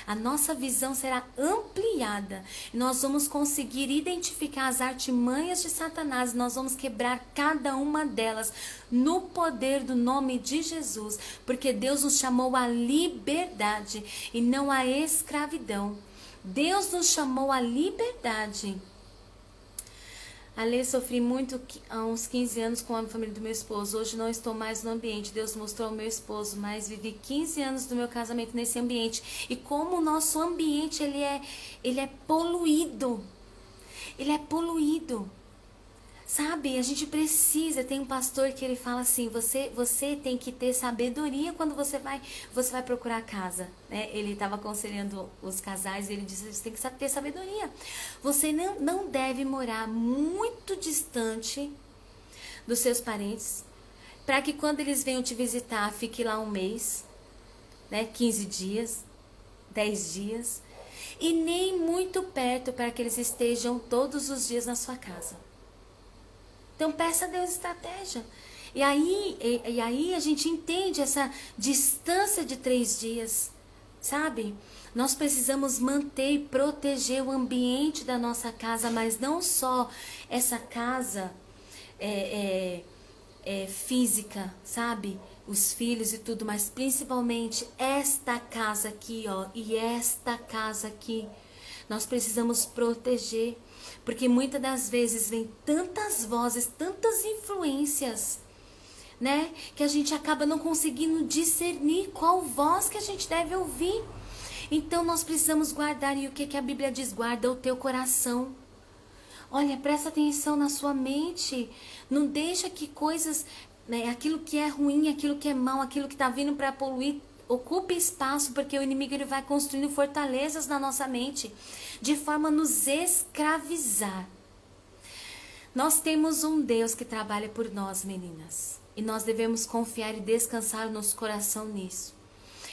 A nossa visão será ampliada. Nós vamos conseguir identificar as artimanhas de Satanás. Nós vamos quebrar cada uma delas no poder do nome de Jesus. Porque Deus nos chamou à liberdade e não à escravidão. Deus nos chamou à liberdade. Ali sofri muito há uns 15 anos com a família do meu esposo. Hoje não estou mais no ambiente. Deus mostrou ao meu esposo, mas vivi 15 anos do meu casamento nesse ambiente. E como o nosso ambiente ele é poluído. Ele é poluído. Sabe, a gente precisa. Tem um pastor que ele fala assim: você tem que ter sabedoria quando você vai procurar casa, né? Ele estava aconselhando os casais e ele disse: você tem que ter sabedoria. Você não deve morar muito distante dos seus parentes, para que quando eles venham te visitar, fique lá um mês, né? 15 dias, 10 dias, e nem muito perto para que eles estejam todos os dias na sua casa. Então peça a Deus estratégia. E aí a gente entende essa distância de 3 dias, sabe? Nós precisamos manter e proteger o ambiente da nossa casa, mas não só essa casa física, sabe? Os filhos e tudo, mas principalmente esta casa aqui, ó, e esta casa aqui. Nós precisamos proteger, porque muitas das vezes vem tantas vozes, tantas influências, né? Que a gente acaba não conseguindo discernir qual voz que a gente deve ouvir. Então nós precisamos guardar, e o que a Bíblia diz? Guarda o teu coração. Olha, presta atenção na sua mente. Não deixa que coisas, né, aquilo que é ruim, aquilo que é mal, aquilo que está vindo para poluir, ocupe espaço, porque o inimigo ele vai construindo fortalezas na nossa mente, de forma a nos escravizar. Nós temos um Deus que trabalha por nós, meninas. E nós devemos confiar e descansar o nosso coração nisso.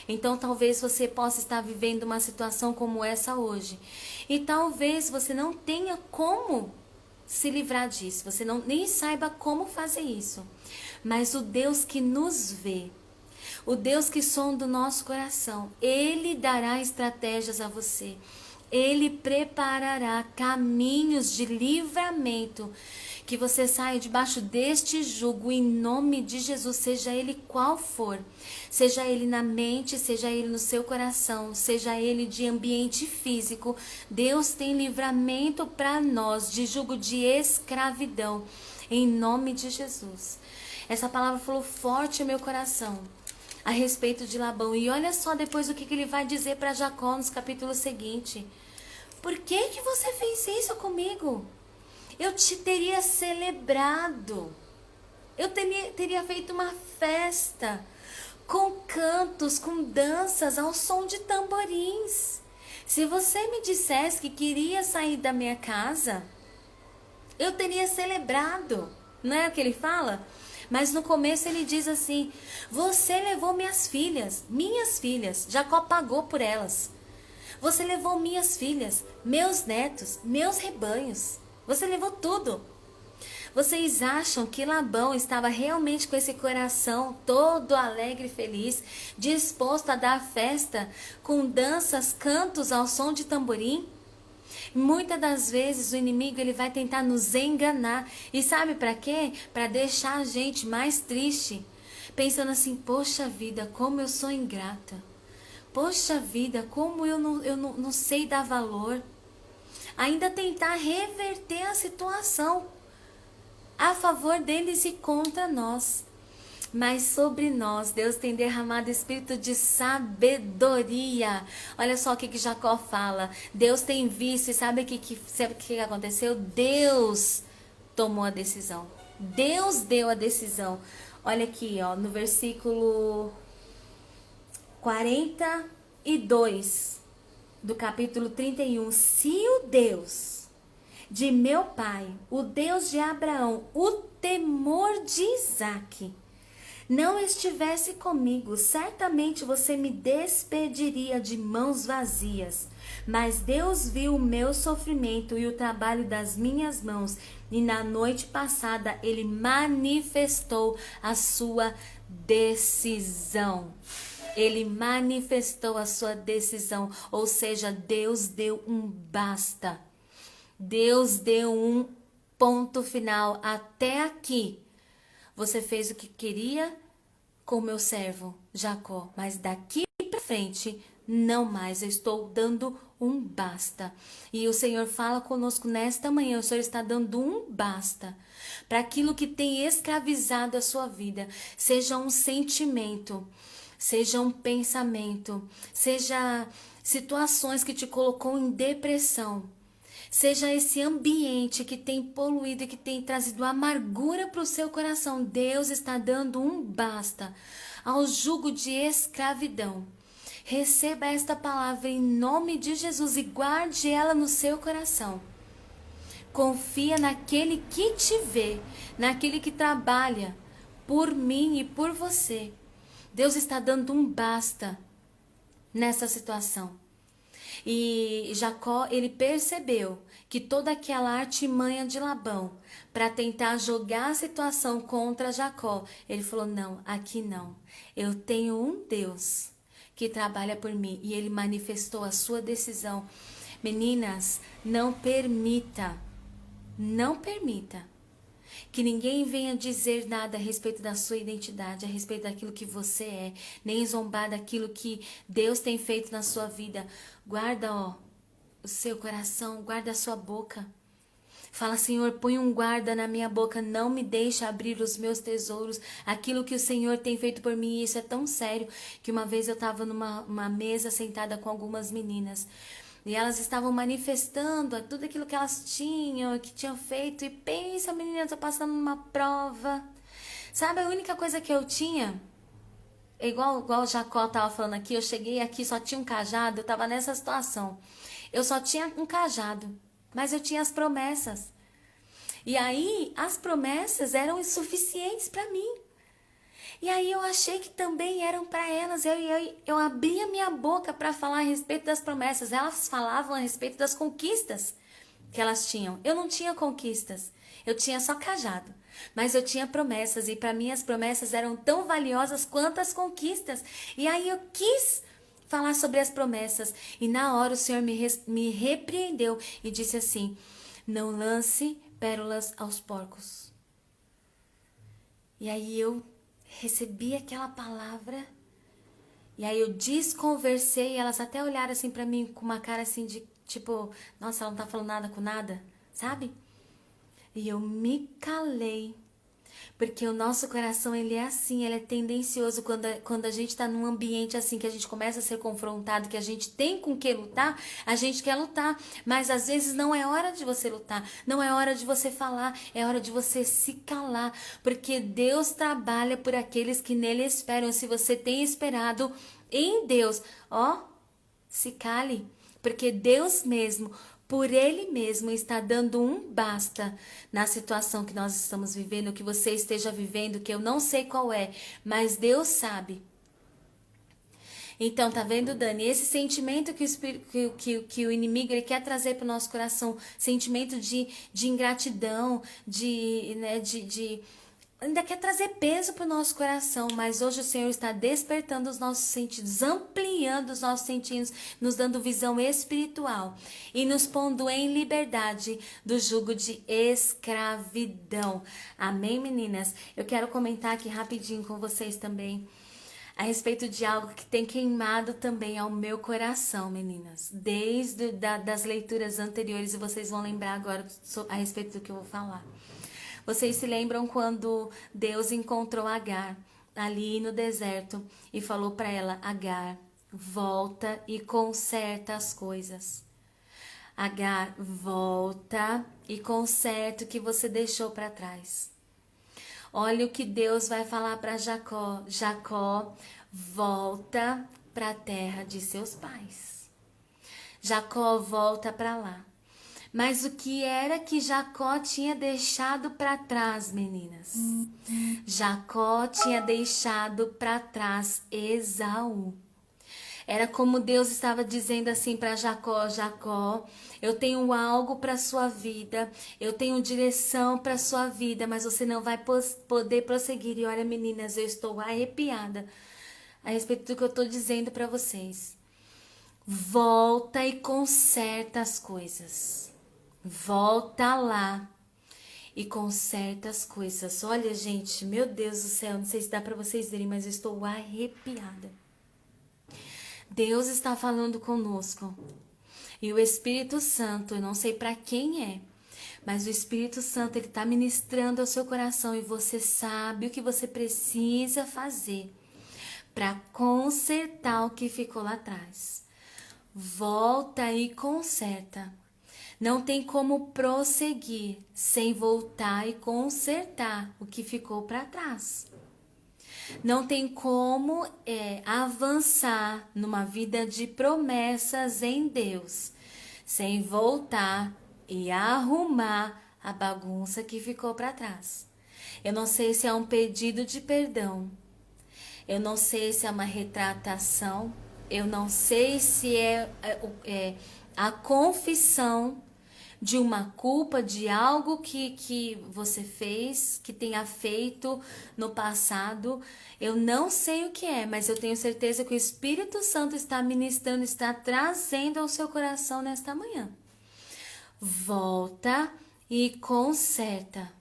Então talvez você possa estar vivendo uma situação como essa hoje. E talvez você não tenha como se livrar disso. Você nem saiba como fazer isso. Mas o Deus que nos vê, o Deus que sonda o nosso coração, Ele dará estratégias a você. Ele preparará caminhos de livramento, que você saia debaixo deste jugo em nome de Jesus, seja ele qual for, seja ele na mente, seja ele no seu coração, seja ele de ambiente físico. Deus tem livramento para nós de jugo de escravidão, em nome de Jesus. Essa palavra falou forte no meu coração a respeito de Labão. E olha só depois o que ele vai dizer para Jacó nos capítulos seguintes. Por que você fez isso comigo? Eu te teria celebrado. Eu teria feito uma festa com cantos, com danças, ao som de tamborins. Se você me dissesse que queria sair da minha casa, eu teria celebrado. Não é o que ele fala? Mas no começo ele diz assim: você levou minhas filhas. Jacó pagou por elas. Você levou minhas filhas, meus netos, meus rebanhos. Você levou tudo. Vocês acham que Labão estava realmente com esse coração todo alegre e feliz, disposto a dar festa com danças, cantos ao som de tamborim? Muitas das vezes o inimigo ele vai tentar nos enganar. E sabe para quê? Para deixar a gente mais triste. Pensando assim: poxa vida, como eu sou ingrata. Poxa vida, como eu não sei dar valor. Ainda tentar reverter a situação a favor deles e contra nós. Mas sobre nós, Deus tem derramado espírito de sabedoria. Olha só o que Jacó fala. Deus tem visto, e sabe o que aconteceu? Deus tomou a decisão. Deus deu a decisão. Olha aqui, ó, no versículo 42 do capítulo 31. Se o Deus de meu pai, o Deus de Abraão, o temor de Isaque, não estivesse comigo, certamente você me despediria de mãos vazias. Mas Deus viu o meu sofrimento e o trabalho das minhas mãos, e na noite passada ele manifestou a sua decisão. Ele manifestou a sua decisão, ou seja, Deus deu um basta. Deus deu um ponto final. Até aqui, você fez o que queria com o meu servo Jacó, mas daqui para frente, não mais. Eu estou dando um basta. E o Senhor fala conosco nesta manhã. O Senhor está dando um basta para aquilo que tem escravizado a sua vida. Seja um sentimento, seja um pensamento, seja situações que te colocou em depressão, seja esse ambiente que tem poluído e que tem trazido amargura para o seu coração, Deus está dando um basta ao jugo de escravidão. Receba esta palavra em nome de Jesus e guarde ela no seu coração. Confia naquele que te vê, naquele que trabalha por mim e por você. Deus está dando um basta nessa situação. E Jacó, ele percebeu que toda aquela artimanha de Labão para tentar jogar a situação contra Jacó, ele falou: não, aqui não. Eu tenho um Deus que trabalha por mim, e ele manifestou a sua decisão. Meninas, não permita que ninguém venha dizer nada a respeito da sua identidade, a respeito daquilo que você é, nem zombar daquilo que Deus tem feito na sua vida. Guarda, o seu coração, guarda a sua boca. Fala: Senhor, põe um guarda na minha boca, não me deixe abrir os meus tesouros, aquilo que o Senhor tem feito por mim. E isso é tão sério que uma vez eu estava numa mesa sentada com algumas meninas, e elas estavam manifestando tudo aquilo que elas tinham, que tinham feito. E pensa, menina, eu tô passando numa prova. Sabe, a única coisa que eu tinha, igual o Jacó tava falando aqui, eu cheguei aqui, só tinha um cajado, eu tava nessa situação. Eu só tinha um cajado, mas eu tinha as promessas. E aí, as promessas eram insuficientes para mim. E aí eu achei que também eram para elas. Eu abria minha boca para falar a respeito das promessas. Elas falavam a respeito das conquistas que elas tinham. Eu não tinha conquistas. Eu tinha só cajado. Mas eu tinha promessas. E para mim as promessas eram tão valiosas quanto as conquistas. E aí eu quis falar sobre as promessas. E na hora o Senhor me repreendeu e disse assim: não lance pérolas aos porcos. E aí eu recebi aquela palavra, e aí eu desconversei, e elas até olharam assim pra mim com uma cara assim de tipo, nossa, ela não tá falando nada com nada, sabe? E eu me calei, porque o nosso coração, ele é assim, ele é tendencioso. Quando a gente tá num ambiente assim, que a gente começa a ser confrontado, que a gente tem com que lutar, a gente quer lutar. Mas às vezes não é hora de você lutar, não é hora de você falar, é hora de você se calar. Porque Deus trabalha por aqueles que nele esperam. Se você tem esperado em Deus, se cale, porque Deus mesmo, por Ele mesmo, está dando um basta na situação que nós estamos vivendo, que você esteja vivendo, que eu não sei qual é, mas Deus sabe. Então, tá vendo, Dani? Esse sentimento que o inimigo ele quer trazer para o nosso coração, sentimento de ingratidão, ainda quer trazer peso para o nosso coração, mas hoje o Senhor está despertando os nossos sentidos, ampliando os nossos sentidos, nos dando visão espiritual e nos pondo em liberdade do jugo de escravidão. Amém, meninas? Eu quero comentar aqui rapidinho com vocês também a respeito de algo que tem queimado também ao meu coração, meninas. Desde das leituras anteriores, e vocês vão lembrar agora a respeito do que eu vou falar. Vocês se lembram quando Deus encontrou Agar ali no deserto e falou para ela: Agar, volta e conserta as coisas. Agar, volta e conserta o que você deixou para trás. Olha o que Deus vai falar para Jacó. Jacó, volta para a terra de seus pais. Jacó, volta para lá. Mas o que era que Jacó tinha deixado para trás, meninas? Jacó tinha deixado para trás Esaú. Era como Deus estava dizendo assim para Jacó: Jacó, eu tenho algo para sua vida, eu tenho direção para sua vida, mas você não vai poder prosseguir. E olha, meninas, eu estou arrepiada a respeito do que eu estou dizendo para vocês. Volta e conserta as coisas. Volta lá e conserta as coisas. Olha, gente, meu Deus do céu, não sei se dá para vocês verem, mas eu estou arrepiada. Deus está falando conosco. E o Espírito Santo, eu não sei para quem é, mas o Espírito Santo, ele está ministrando ao seu coração e você sabe o que você precisa fazer para consertar o que ficou lá atrás. Volta e conserta. Não tem como prosseguir sem voltar e consertar o que ficou para trás. Não tem como avançar numa vida de promessas em Deus sem voltar e arrumar a bagunça que ficou para trás. Eu não sei se é um pedido de perdão. Eu não sei se é uma retratação. Eu não sei se é a confissão de uma culpa, de algo que você fez, que tenha feito no passado. Eu não sei o que é, mas eu tenho certeza que o Espírito Santo está ministrando, está trazendo ao seu coração nesta manhã. Volta e conserta.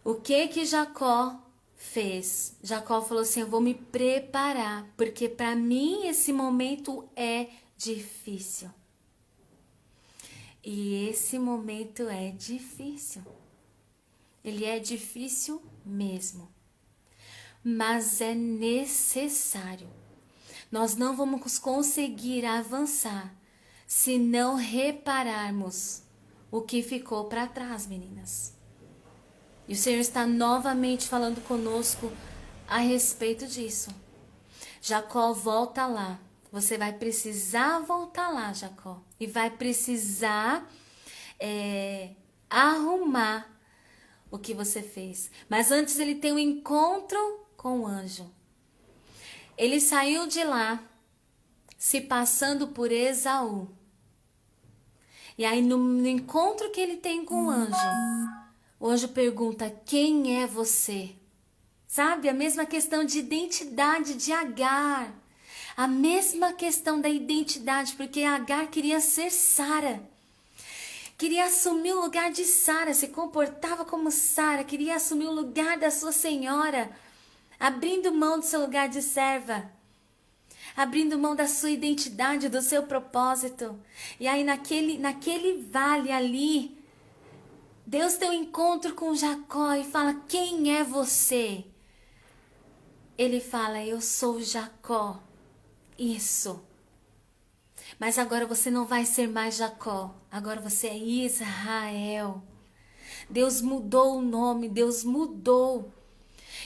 O que Jacó fez? Jacó falou assim, eu vou me preparar, porque para mim esse momento é difícil. E esse momento é difícil. Ele é difícil mesmo. Mas é necessário. Nós não vamos conseguir avançar se não repararmos o que ficou para trás, meninas. E o Senhor está novamente falando conosco a respeito disso. Jacó, volta lá. Você vai precisar voltar lá, Jacó. E vai precisar arrumar o que você fez. Mas antes ele tem um encontro com o anjo. Ele saiu de lá, se passando por Esaú. E aí no encontro que ele tem com o anjo pergunta, quem é você? Sabe, a mesma questão de identidade de Agar. A mesma questão da identidade, porque Agar queria ser Sara. Queria assumir o lugar de Sara, se comportava como Sara, queria assumir o lugar da sua senhora, abrindo mão do seu lugar de serva, abrindo mão da sua identidade, do seu propósito. E aí naquele vale ali, Deus tem um encontro com Jacó e fala, quem é você? Ele fala, eu sou Jacó. Isso. Mas agora você não vai ser mais Jacó. Agora você é Israel. Deus mudou o nome, Deus mudou.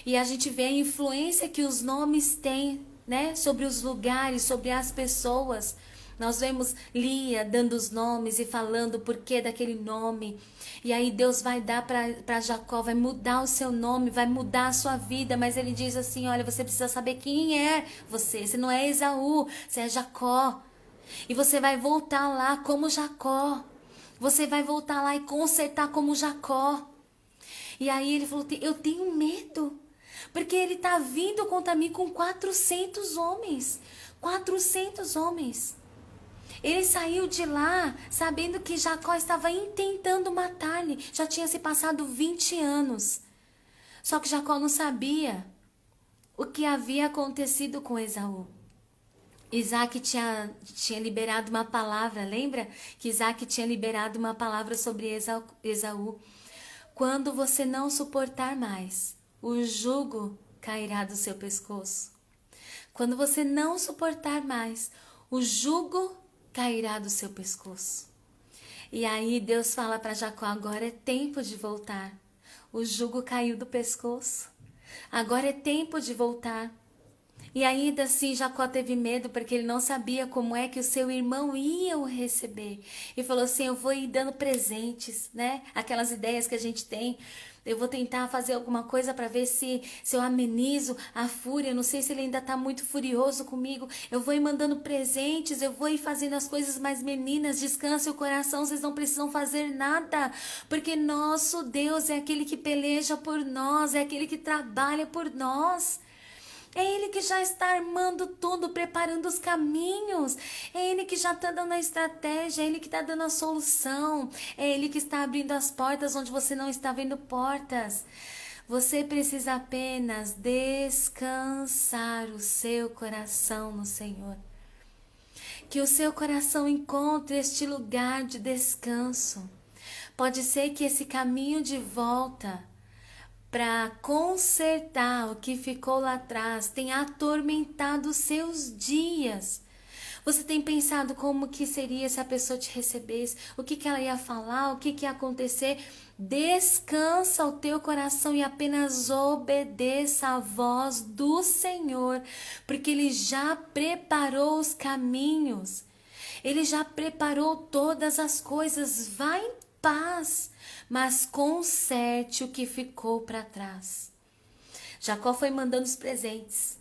E a gente vê a influência que os nomes têm, né? Sobre os lugares, sobre as pessoas. Nós vemos Lia dando os nomes e falando o porquê daquele nome. E aí Deus vai dar para Jacó, vai mudar o seu nome, vai mudar a sua vida. Mas ele diz assim, olha, você precisa saber quem é você. Você não é Esaú, você é Jacó. E você vai voltar lá como Jacó. Você vai voltar lá e consertar como Jacó. E aí ele falou, eu tenho medo. Porque ele está vindo contra mim com 400 homens. 400 homens. Ele saiu de lá sabendo que Jacó estava intentando matar-lhe. Já tinha se passado 20 anos. Só que Jacó não sabia o que havia acontecido com Esaú. Isaac tinha liberado uma palavra, lembra? Que Isaac tinha liberado uma palavra sobre Esaú. Quando você não suportar mais, o jugo cairá do seu pescoço. Quando você não suportar mais, o jugo cairá do seu pescoço. E aí Deus fala para Jacó, agora é tempo de voltar. O jugo caiu do pescoço. Agora é tempo de voltar. E ainda assim Jacó teve medo porque ele não sabia como é que o seu irmão ia o receber. E falou assim, eu vou ir dando presentes, né? Aquelas ideias que a gente tem. Eu vou tentar fazer alguma coisa para ver se eu amenizo a fúria. Não sei se ele ainda está muito furioso comigo. Eu vou ir mandando presentes, eu vou ir fazendo as coisas mais meninas. Descanse o coração, vocês não precisam fazer nada. Porque nosso Deus é aquele que peleja por nós, é aquele que trabalha por nós. É Ele que já está armando tudo, preparando os caminhos. É Ele que já está dando a estratégia, é Ele que está dando a solução. É Ele que está abrindo as portas onde você não está vendo portas. Você precisa apenas descansar o seu coração no Senhor. Que o seu coração encontre este lugar de descanso. Pode ser que esse caminho de volta para consertar o que ficou lá atrás tenha atormentado os seus dias. Você tem pensado como que seria se a pessoa te recebesse? O que ela ia falar? O que ia acontecer? Descansa o teu coração e apenas obedeça a voz do Senhor, porque Ele já preparou os caminhos. Ele já preparou todas as coisas. Vá em paz, mas conserte o que ficou para trás. Jacó foi mandando os presentes.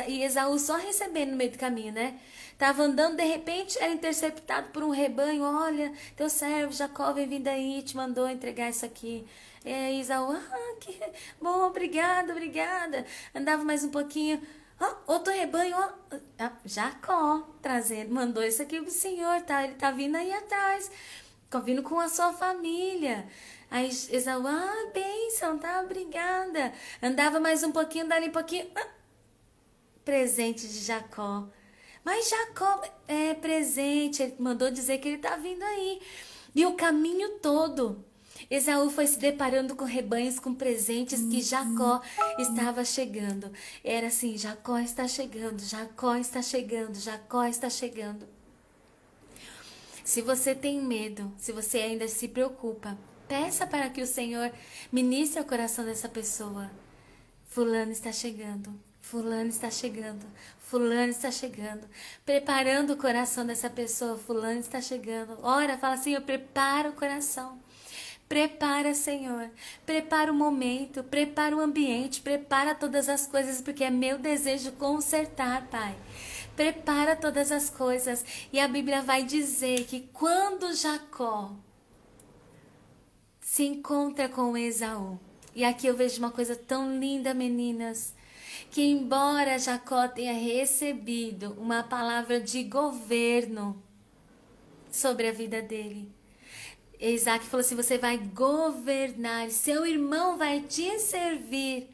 E Esaú só recebendo no meio do caminho, né? Tava andando, de repente era interceptado por um rebanho. Olha, teu servo Jacó vem vindo aí, te mandou entregar isso aqui. E aí Esaú, que bom, obrigada. Andava mais um pouquinho. Outro rebanho, Jacó trazendo, mandou isso aqui pro senhor, tá? Ele tá vindo aí atrás, tá vindo com a sua família. Aí Esaú, bênção, tá? Obrigada. Andava mais um pouquinho, dali um pouquinho. Presente de Jacó. Mas Jacó é presente, ele mandou dizer que ele tá vindo aí. E o caminho todo, Esaú foi se deparando com rebanhos, com presentes que Jacó estava chegando. Era assim, Jacó está chegando, Jacó está chegando, Jacó está chegando. Se você tem medo, se você ainda se preocupa, peça para que o Senhor ministre o coração dessa pessoa. Fulano está chegando, fulano está chegando, fulano está chegando. Preparando o coração dessa pessoa, fulano está chegando. Ora, fala assim, eu preparo o coração. Prepara, Senhor, prepara o momento, prepara o ambiente, prepara todas as coisas, porque é meu desejo consertar, Pai. Prepara todas as coisas. E a Bíblia vai dizer que quando Jacó se encontra com Esaú, e aqui eu vejo uma coisa tão linda, meninas, que embora Jacó tenha recebido uma palavra de governo sobre a vida dele, Isaac falou assim, você vai governar, seu irmão vai te servir.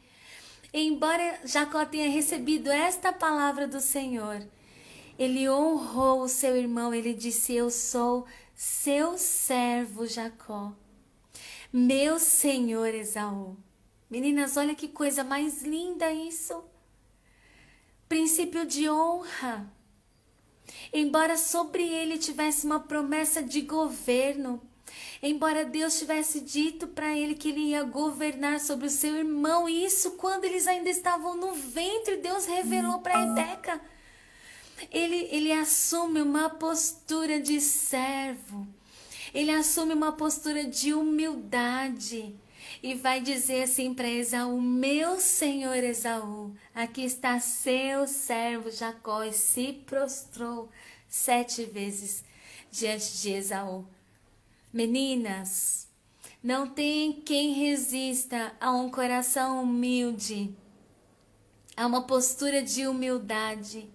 Embora Jacó tenha recebido esta palavra do Senhor, ele honrou o seu irmão, ele disse, eu sou seu servo Jacó, meu senhor Esaú. Meninas, olha que coisa mais linda isso. Princípio de honra. Embora sobre ele tivesse uma promessa de governo, embora Deus tivesse dito para ele que ele ia governar sobre o seu irmão, e isso quando eles ainda estavam no ventre, Deus revelou para Rebeca. Ele assume uma postura de servo, ele assume uma postura de humildade e vai dizer assim para Esaú, meu senhor Esaú, aqui está seu servo Jacó, e se prostrou 7 vezes diante de Esaú. Meninas, não tem quem resista a um coração humilde, a uma postura de humildade,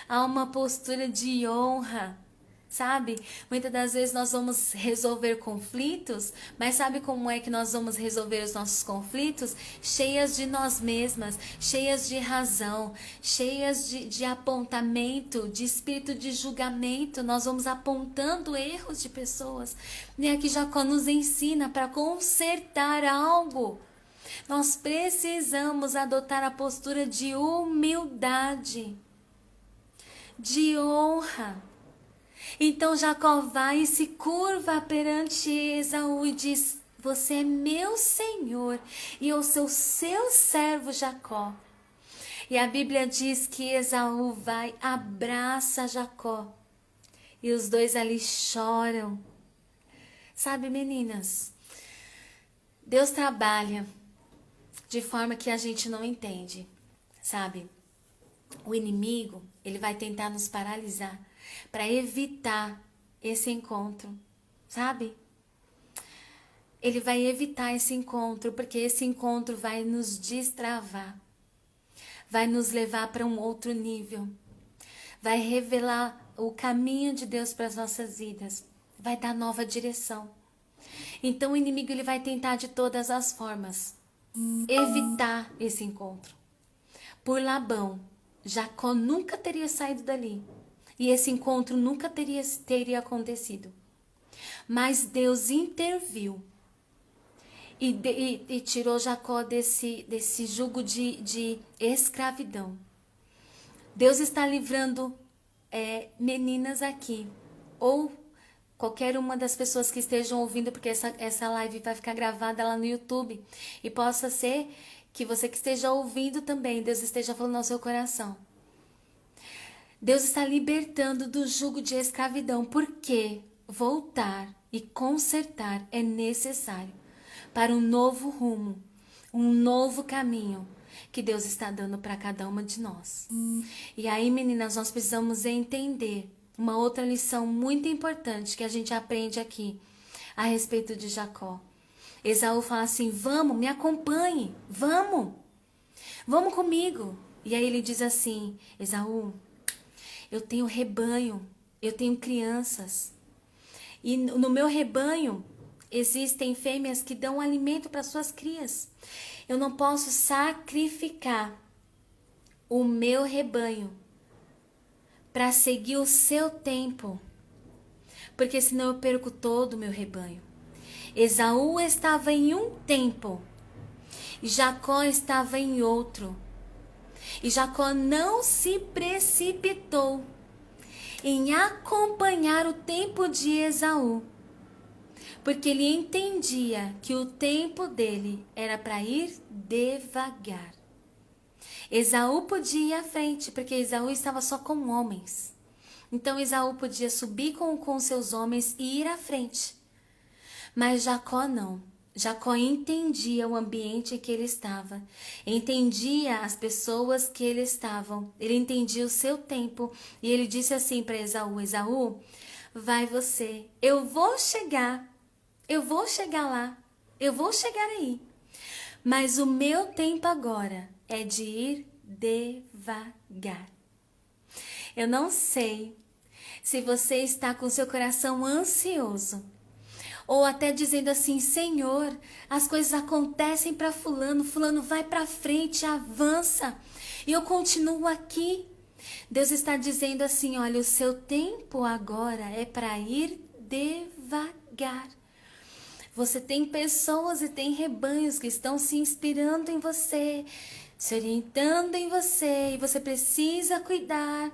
a uma postura de honra, sabe? Muitas das vezes nós vamos resolver conflitos, mas sabe como é que nós vamos resolver os nossos conflitos? Cheias de nós mesmas, cheias de razão, cheias de apontamento, de espírito de julgamento. Nós vamos apontando erros de pessoas. E aqui Jacó nos ensina para consertar algo. Nós precisamos adotar a postura de humildade, de honra. Então Jacó vai e se curva perante Esaú e diz, você é meu senhor e eu sou seu servo Jacó. E a Bíblia diz que Esaú vai, abraça Jacó e os dois ali choram. Sabe, meninas, Deus trabalha de forma que a gente não entende, sabe? O inimigo, ele vai tentar nos paralisar para evitar esse encontro, sabe? Ele vai evitar esse encontro, porque esse encontro vai nos destravar, vai nos levar para um outro nível, vai revelar o caminho de Deus para as nossas vidas, vai dar nova direção. Então o inimigo ele vai tentar de todas as formas evitar esse encontro. Por Labão, Jacó nunca teria saído dali. E esse encontro nunca teria acontecido. Mas Deus interviu e tirou Jacó desse jugo de escravidão. Deus está livrando meninas aqui, ou qualquer uma das pessoas que estejam ouvindo, porque essa live vai ficar gravada lá no YouTube, e possa ser que você que esteja ouvindo também, Deus esteja falando ao seu coração. Deus está libertando do jugo de escravidão, porque voltar e consertar é necessário para um novo rumo, um novo caminho que Deus está dando para cada uma de nós. E aí, meninas, nós precisamos entender uma outra lição muito importante que a gente aprende aqui a respeito de Jacó. Esaú fala assim: vamos, me acompanhe, vamos comigo. E aí ele diz assim: Esaú, eu tenho rebanho, eu tenho crianças. E no meu rebanho existem fêmeas que dão alimento para suas crias. Eu não posso sacrificar o meu rebanho para seguir o seu tempo, porque senão eu perco todo o meu rebanho. Esaú estava em um tempo e Jacó estava em outro. E Jacó não se precipitou em acompanhar o tempo de Esaú, porque ele entendia que o tempo dele era para ir devagar. Esaú podia ir à frente, porque Esaú estava só com homens. Então Esaú podia subir com seus homens e ir à frente. Mas Jacó não. Jacó entendia o ambiente em que ele estava, entendia as pessoas que ele estavam, ele entendia o seu tempo, e ele disse assim para Esaú: Esaú, vai você, eu vou chegar lá, eu vou chegar aí, mas o meu tempo agora é de ir devagar. Eu não sei se você está com seu coração ansioso, ou até dizendo assim: Senhor, as coisas acontecem para fulano, fulano vai para frente, avança, e eu continuo aqui. Deus está dizendo assim: olha, o seu tempo agora é para ir devagar. Você tem pessoas e tem rebanhos que estão se inspirando em você, se orientando em você, e você precisa cuidar.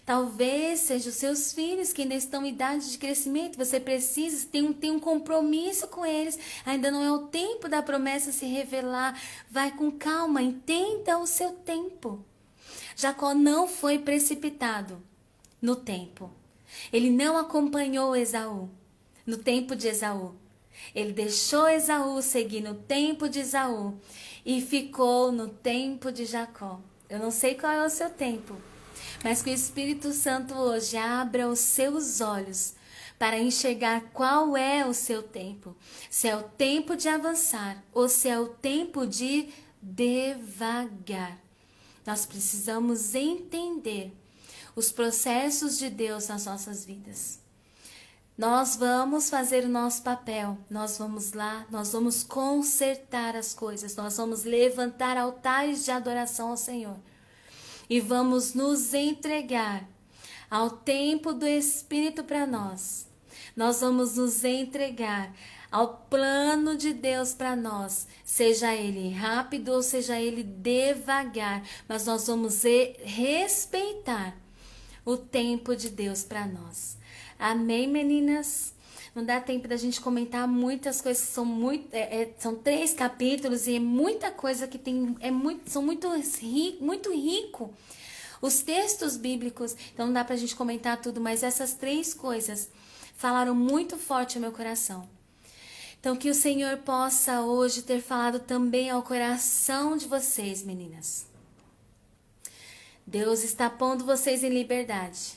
Talvez sejam os seus filhos que ainda estão em idade de crescimento, você precisa ter um compromisso com eles, ainda não é o tempo da promessa se revelar. Vai com calma, entenda o seu tempo. Jacó não foi precipitado no tempo, ele não acompanhou Esaú no tempo de Esaú. Ele deixou Esaú seguir no tempo de Esaú e ficou no tempo de Jacó. Eu não sei qual é o seu tempo, mas que o Espírito Santo hoje abra os seus olhos para enxergar qual é o seu tempo. Se é o tempo de avançar ou se é o tempo de ir devagar. Nós precisamos entender os processos de Deus nas nossas vidas. Nós vamos fazer o nosso papel, nós vamos lá, nós vamos consertar as coisas, nós vamos levantar altares de adoração ao Senhor. E vamos nos entregar ao tempo do Espírito para nós. Nós vamos nos entregar ao plano de Deus para nós, seja ele rápido ou seja ele devagar, mas nós vamos respeitar o tempo de Deus para nós. Amém, meninas? Não dá tempo da gente comentar muitas coisas, são 3 capítulos e é muita coisa que tem, são muito rico os textos bíblicos, então não dá pra gente comentar tudo, mas essas 3 coisas falaram muito forte ao meu coração. Então que o Senhor possa hoje ter falado também ao coração de vocês, meninas. Deus está pondo vocês em liberdade,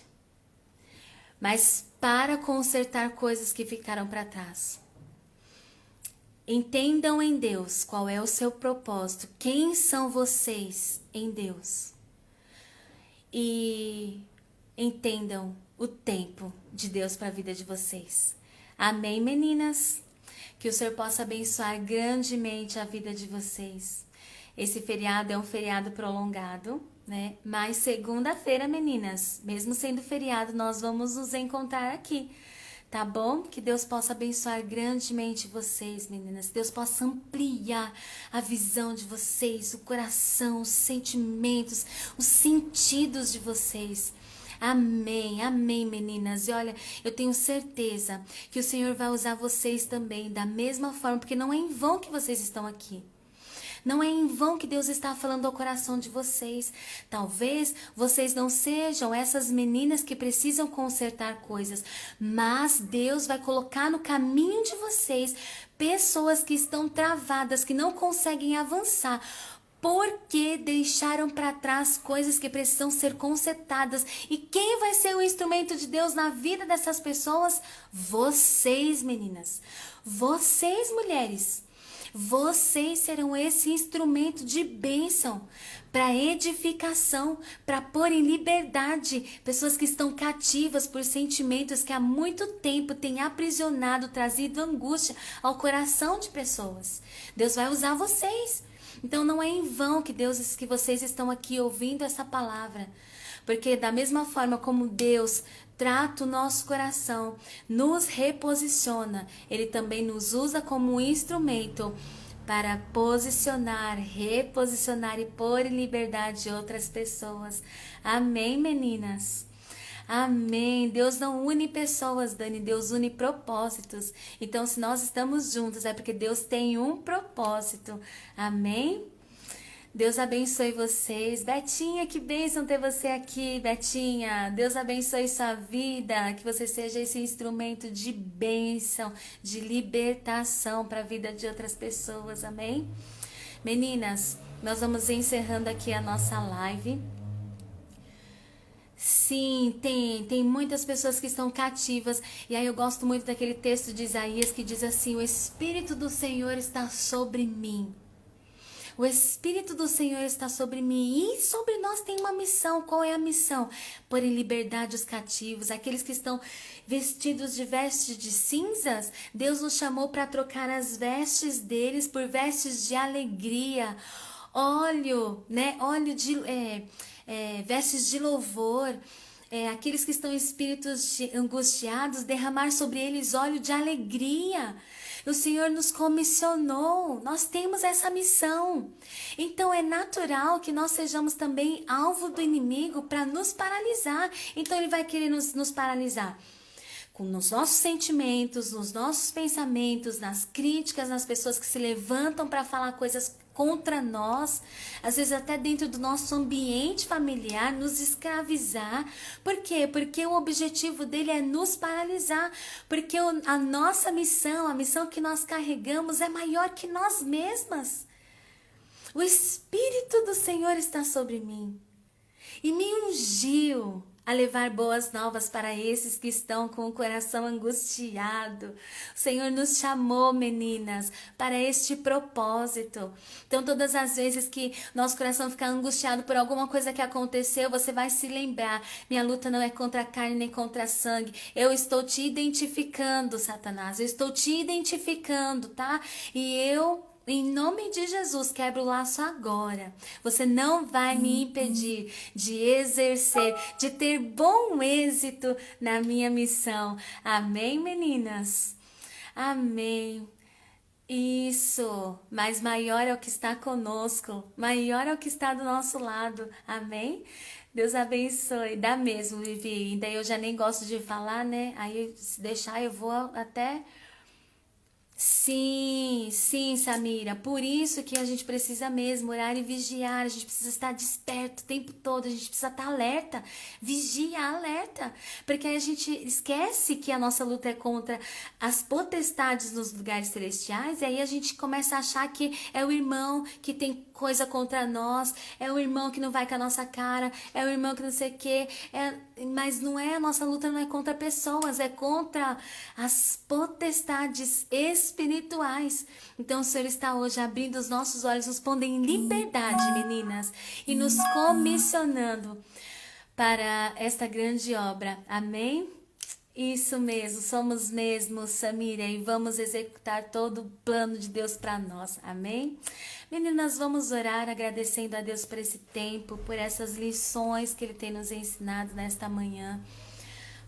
mas para consertar coisas que ficaram para trás. Entendam em Deus qual é o seu propósito, quem são vocês em Deus. E entendam o tempo de Deus para a vida de vocês. Amém, meninas? Que o Senhor possa abençoar grandemente a vida de vocês. Esse feriado é um feriado prolongado, né? Mas segunda-feira, meninas, mesmo sendo feriado, nós vamos nos encontrar aqui, tá bom? Que Deus possa abençoar grandemente vocês, meninas. Que Deus possa ampliar a visão de vocês, o coração, os sentimentos, os sentidos de vocês. Amém, amém, meninas. E olha, eu tenho certeza que o Senhor vai usar vocês também da mesma forma, porque não é em vão que vocês estão aqui. Não é em vão que Deus está falando ao coração de vocês. Talvez vocês não sejam essas meninas que precisam consertar coisas, mas Deus vai colocar no caminho de vocês pessoas que estão travadas, que não conseguem avançar, porque deixaram para trás coisas que precisam ser consertadas. E quem vai ser o instrumento de Deus na vida dessas pessoas? Vocês, meninas. Vocês, mulheres. Vocês serão esse instrumento de bênção para edificação, para pôr em liberdade pessoas que estão cativas por sentimentos que há muito tempo têm aprisionado, trazido angústia ao coração de pessoas. Deus vai usar vocês. Então não é em vão que vocês estão aqui ouvindo essa palavra, porque da mesma forma como Deus trata o nosso coração, nos reposiciona, Ele também nos usa como um instrumento para posicionar, reposicionar e pôr em liberdade outras pessoas. Amém, meninas? Amém. Deus não une pessoas, Dani, Deus une propósitos. Então, se nós estamos juntos, é porque Deus tem um propósito. Amém? Deus abençoe vocês. Betinha, que bênção ter você aqui, Betinha. Deus abençoe sua vida, que você seja esse instrumento de bênção, de libertação para a vida de outras pessoas. Amém? Meninas, nós vamos encerrando aqui a nossa live. Sim, tem muitas pessoas que estão cativas. E aí eu gosto muito daquele texto de Isaías que diz assim: o Espírito do Senhor está sobre mim. O Espírito do Senhor está sobre mim. E sobre nós tem uma missão. Qual é a missão? Pôr em liberdade os cativos, aqueles que estão vestidos de vestes de cinzas. Deus nos chamou para trocar as vestes deles por vestes de alegria. Óleo, né? Óleo de... vestes de louvor, aqueles que estão em espíritos angustiados, derramar sobre eles óleo de alegria. O Senhor nos comissionou, nós temos essa missão. Então é natural que nós sejamos também alvo do inimigo para nos paralisar. Então ele vai querer nos paralisar nos nossos sentimentos, nos nossos pensamentos, nas críticas, nas pessoas que se levantam para falar coisas contra nós, às vezes até dentro do nosso ambiente familiar, nos escravizar. Por quê? Porque o objetivo dele é nos paralisar, porque a nossa missão, a missão que nós carregamos é maior que nós mesmas. O Espírito do Senhor está sobre mim e me ungiu a levar boas novas para esses que estão com o coração angustiado. O Senhor nos chamou, meninas, para este propósito. Então, todas as vezes que nosso coração ficar angustiado por alguma coisa que aconteceu, você vai se lembrar: minha luta não é contra a carne nem contra sangue. Eu estou te identificando, Satanás. Eu estou te identificando, tá? E eu, em nome de Jesus, quebra o laço agora. Você não vai me impedir de exercer, de ter bom êxito na minha missão. Amém, meninas? Amém. Isso. Mas maior é o que está conosco. Maior é o que está do nosso lado. Amém? Deus abençoe. Dá mesmo, Vivi. Daí eu já nem gosto de falar, né? Aí, se deixar, eu vou até... Sim, Samira, por isso que a gente precisa mesmo orar e vigiar, a gente precisa estar desperto o tempo todo, a gente precisa estar alerta, vigia, alerta, porque aí a gente esquece que a nossa luta é contra as potestades nos lugares celestiais, e aí a gente começa a achar que é o irmão que tem coisa contra nós, é o irmão que não vai com a nossa cara, é o irmão que não sei o que, mas não é, a nossa luta não é contra pessoas, é contra as potestades espirituais. Então o Senhor está hoje abrindo os nossos olhos, nos pondo em liberdade, meninas, e nos comissionando para esta grande obra. Amém? Isso mesmo, somos mesmo, Samira, e vamos executar todo o plano de Deus para nós. Amém? Meninas, vamos orar agradecendo a Deus por esse tempo, por essas lições que Ele tem nos ensinado nesta manhã,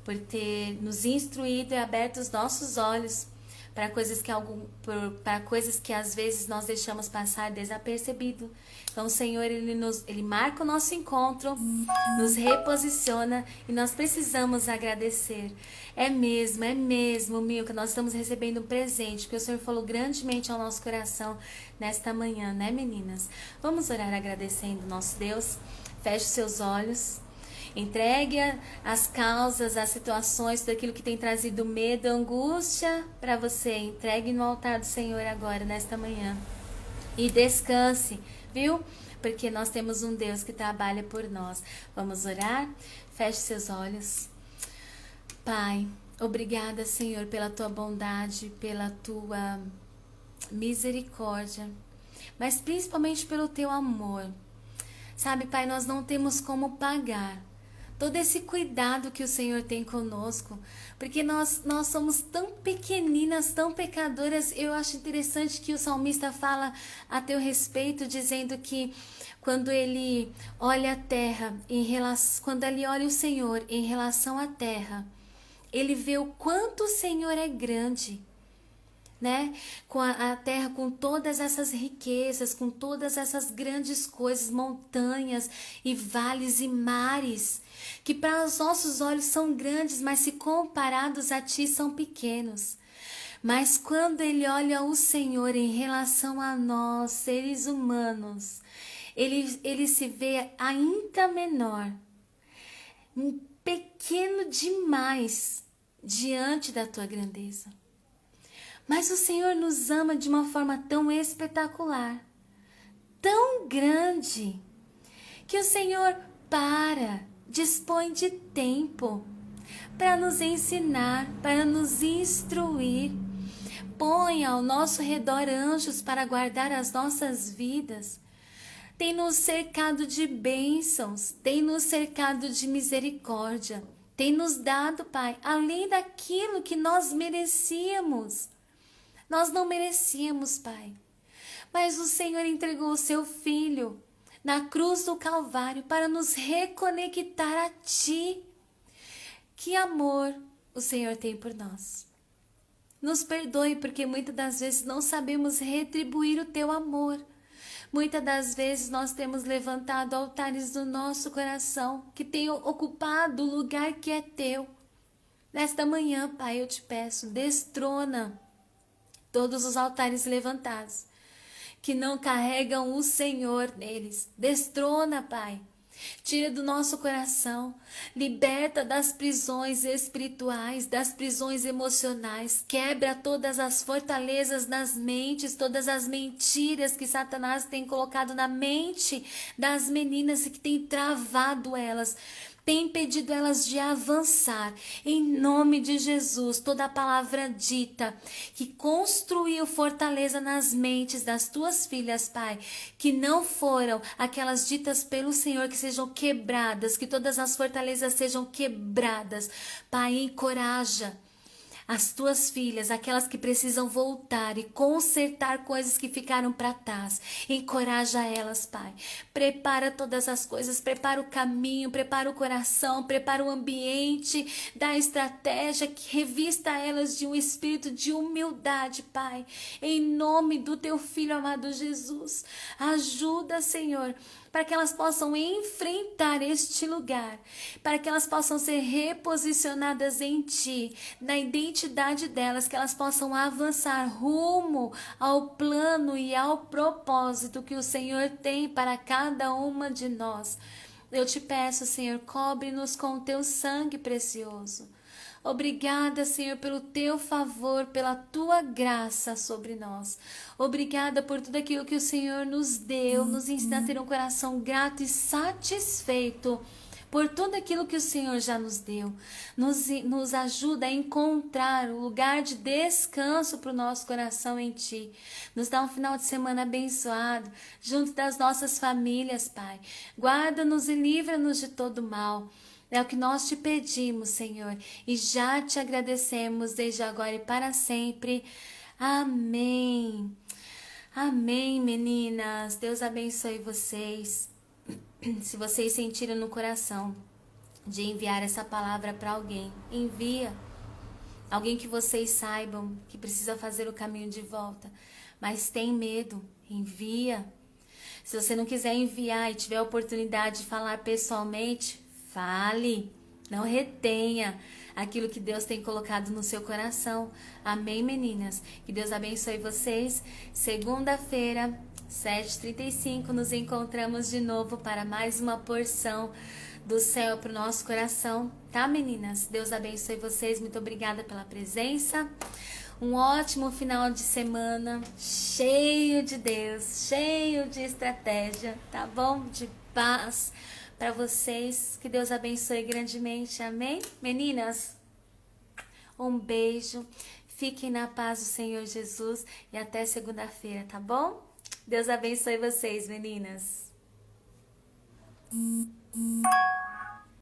por ter nos instruído e aberto os nossos olhos para coisas que às vezes nós deixamos passar desapercebido. Então o Senhor, ele marca o nosso encontro, nos reposiciona e nós precisamos agradecer. É mesmo, Milka, nós estamos recebendo um presente, que o Senhor falou grandemente ao nosso coração nesta manhã, né, meninas? Vamos orar agradecendo nosso Deus. Feche os seus olhos. Entregue as causas, as situações, tudo aquilo que tem trazido medo, angústia para você. Entregue no altar do Senhor agora, nesta manhã. E descanse, viu? Porque nós temos um Deus que trabalha por nós. Vamos orar? Feche seus olhos. Pai, obrigada, Senhor, pela tua bondade, pela tua misericórdia, mas principalmente pelo teu amor. Sabe, Pai, nós não temos como pagar todo esse cuidado que o Senhor tem conosco, porque nós somos tão pequeninas, tão pecadoras. Eu acho interessante que o salmista fala a teu respeito, dizendo que quando ele olha a terra, quando ele olha o Senhor em relação à terra, ele vê o quanto o Senhor é grande, né? Com a terra, com todas essas riquezas, com todas essas grandes coisas, montanhas e vales e mares, que para os nossos olhos são grandes, mas se comparados a ti são pequenos. Mas quando ele olha o Senhor em relação a nós, seres humanos, ele se vê ainda menor, pequeno demais diante da tua grandeza. Mas o Senhor nos ama de uma forma tão espetacular, tão grande, que o Senhor dispõe de tempo para nos ensinar, para nos instruir. Põe ao nosso redor anjos para guardar as nossas vidas. Tem nos cercado de bênçãos, tem nos cercado de misericórdia. Tem nos dado, Pai, além daquilo que nós merecíamos. Nós não merecíamos, Pai, mas o Senhor entregou o seu Filho na cruz do Calvário para nos reconectar a Ti. Que amor o Senhor tem por nós. Nos perdoe, porque muitas das vezes não sabemos retribuir o Teu amor. Muitas das vezes nós temos levantado altares do nosso coração que tenham ocupado o lugar que é Teu. Nesta manhã, Pai, eu te peço, destrona todos os altares levantados, que não carregam o Senhor neles. Destrona, Pai. Tira do nosso coração. Liberta das prisões espirituais, das prisões emocionais. Quebra todas as fortalezas nas mentes, todas as mentiras que Satanás tem colocado na mente das meninas e que tem travado elas, tem impedido elas de avançar. Em nome de Jesus, toda a palavra dita que construiu fortaleza nas mentes das tuas filhas, Pai, que não foram aquelas ditas pelo Senhor, que sejam quebradas, que todas as fortalezas sejam quebradas. Pai, encoraja as tuas filhas, aquelas que precisam voltar e consertar coisas que ficaram para trás. Encoraja elas, Pai. Prepara todas as coisas, prepara o caminho, prepara o coração, prepara o ambiente, dá estratégia, que revista elas de um espírito de humildade, Pai. Em nome do teu Filho amado Jesus. Ajuda, Senhor, para que elas possam enfrentar este lugar, para que elas possam ser reposicionadas em Ti, na identidade delas, que elas possam avançar rumo ao plano e ao propósito que o Senhor tem para cada uma de nós. Eu te peço, Senhor, cobre-nos com o Teu sangue precioso. Obrigada, Senhor, pelo Teu favor, pela Tua graça sobre nós. Obrigada por tudo aquilo que o Senhor nos deu, nos ensina a ter um coração grato e satisfeito por tudo aquilo que o Senhor já nos deu. Nos ajuda a encontrar o lugar de descanso para o nosso coração em Ti. Nos dá um final de semana abençoado, junto das nossas famílias, Pai. Guarda-nos e livra-nos de todo mal. É o que nós te pedimos, Senhor, e já te agradecemos desde agora e para sempre. Amém. Amém, meninas. Deus abençoe vocês. Se vocês sentiram no coração de enviar essa palavra para alguém, envia. alguém que vocês saibam que precisa fazer o caminho de volta, mas tem medo, envia. Se você não quiser enviar e tiver a oportunidade de falar pessoalmente, fale, não retenha aquilo que Deus tem colocado no seu coração. Amém, meninas? Que Deus abençoe vocês. Segunda-feira, 7h35, nos encontramos de novo para mais uma porção do céu para o nosso coração, tá, meninas? Deus abençoe vocês, muito obrigada pela presença. Um ótimo final de semana, cheio de Deus, cheio de estratégia, tá bom? De paz para vocês, que Deus abençoe grandemente, amém? Meninas, um beijo, fiquem na paz do Senhor Jesus e até segunda-feira, tá bom? Deus abençoe vocês, meninas.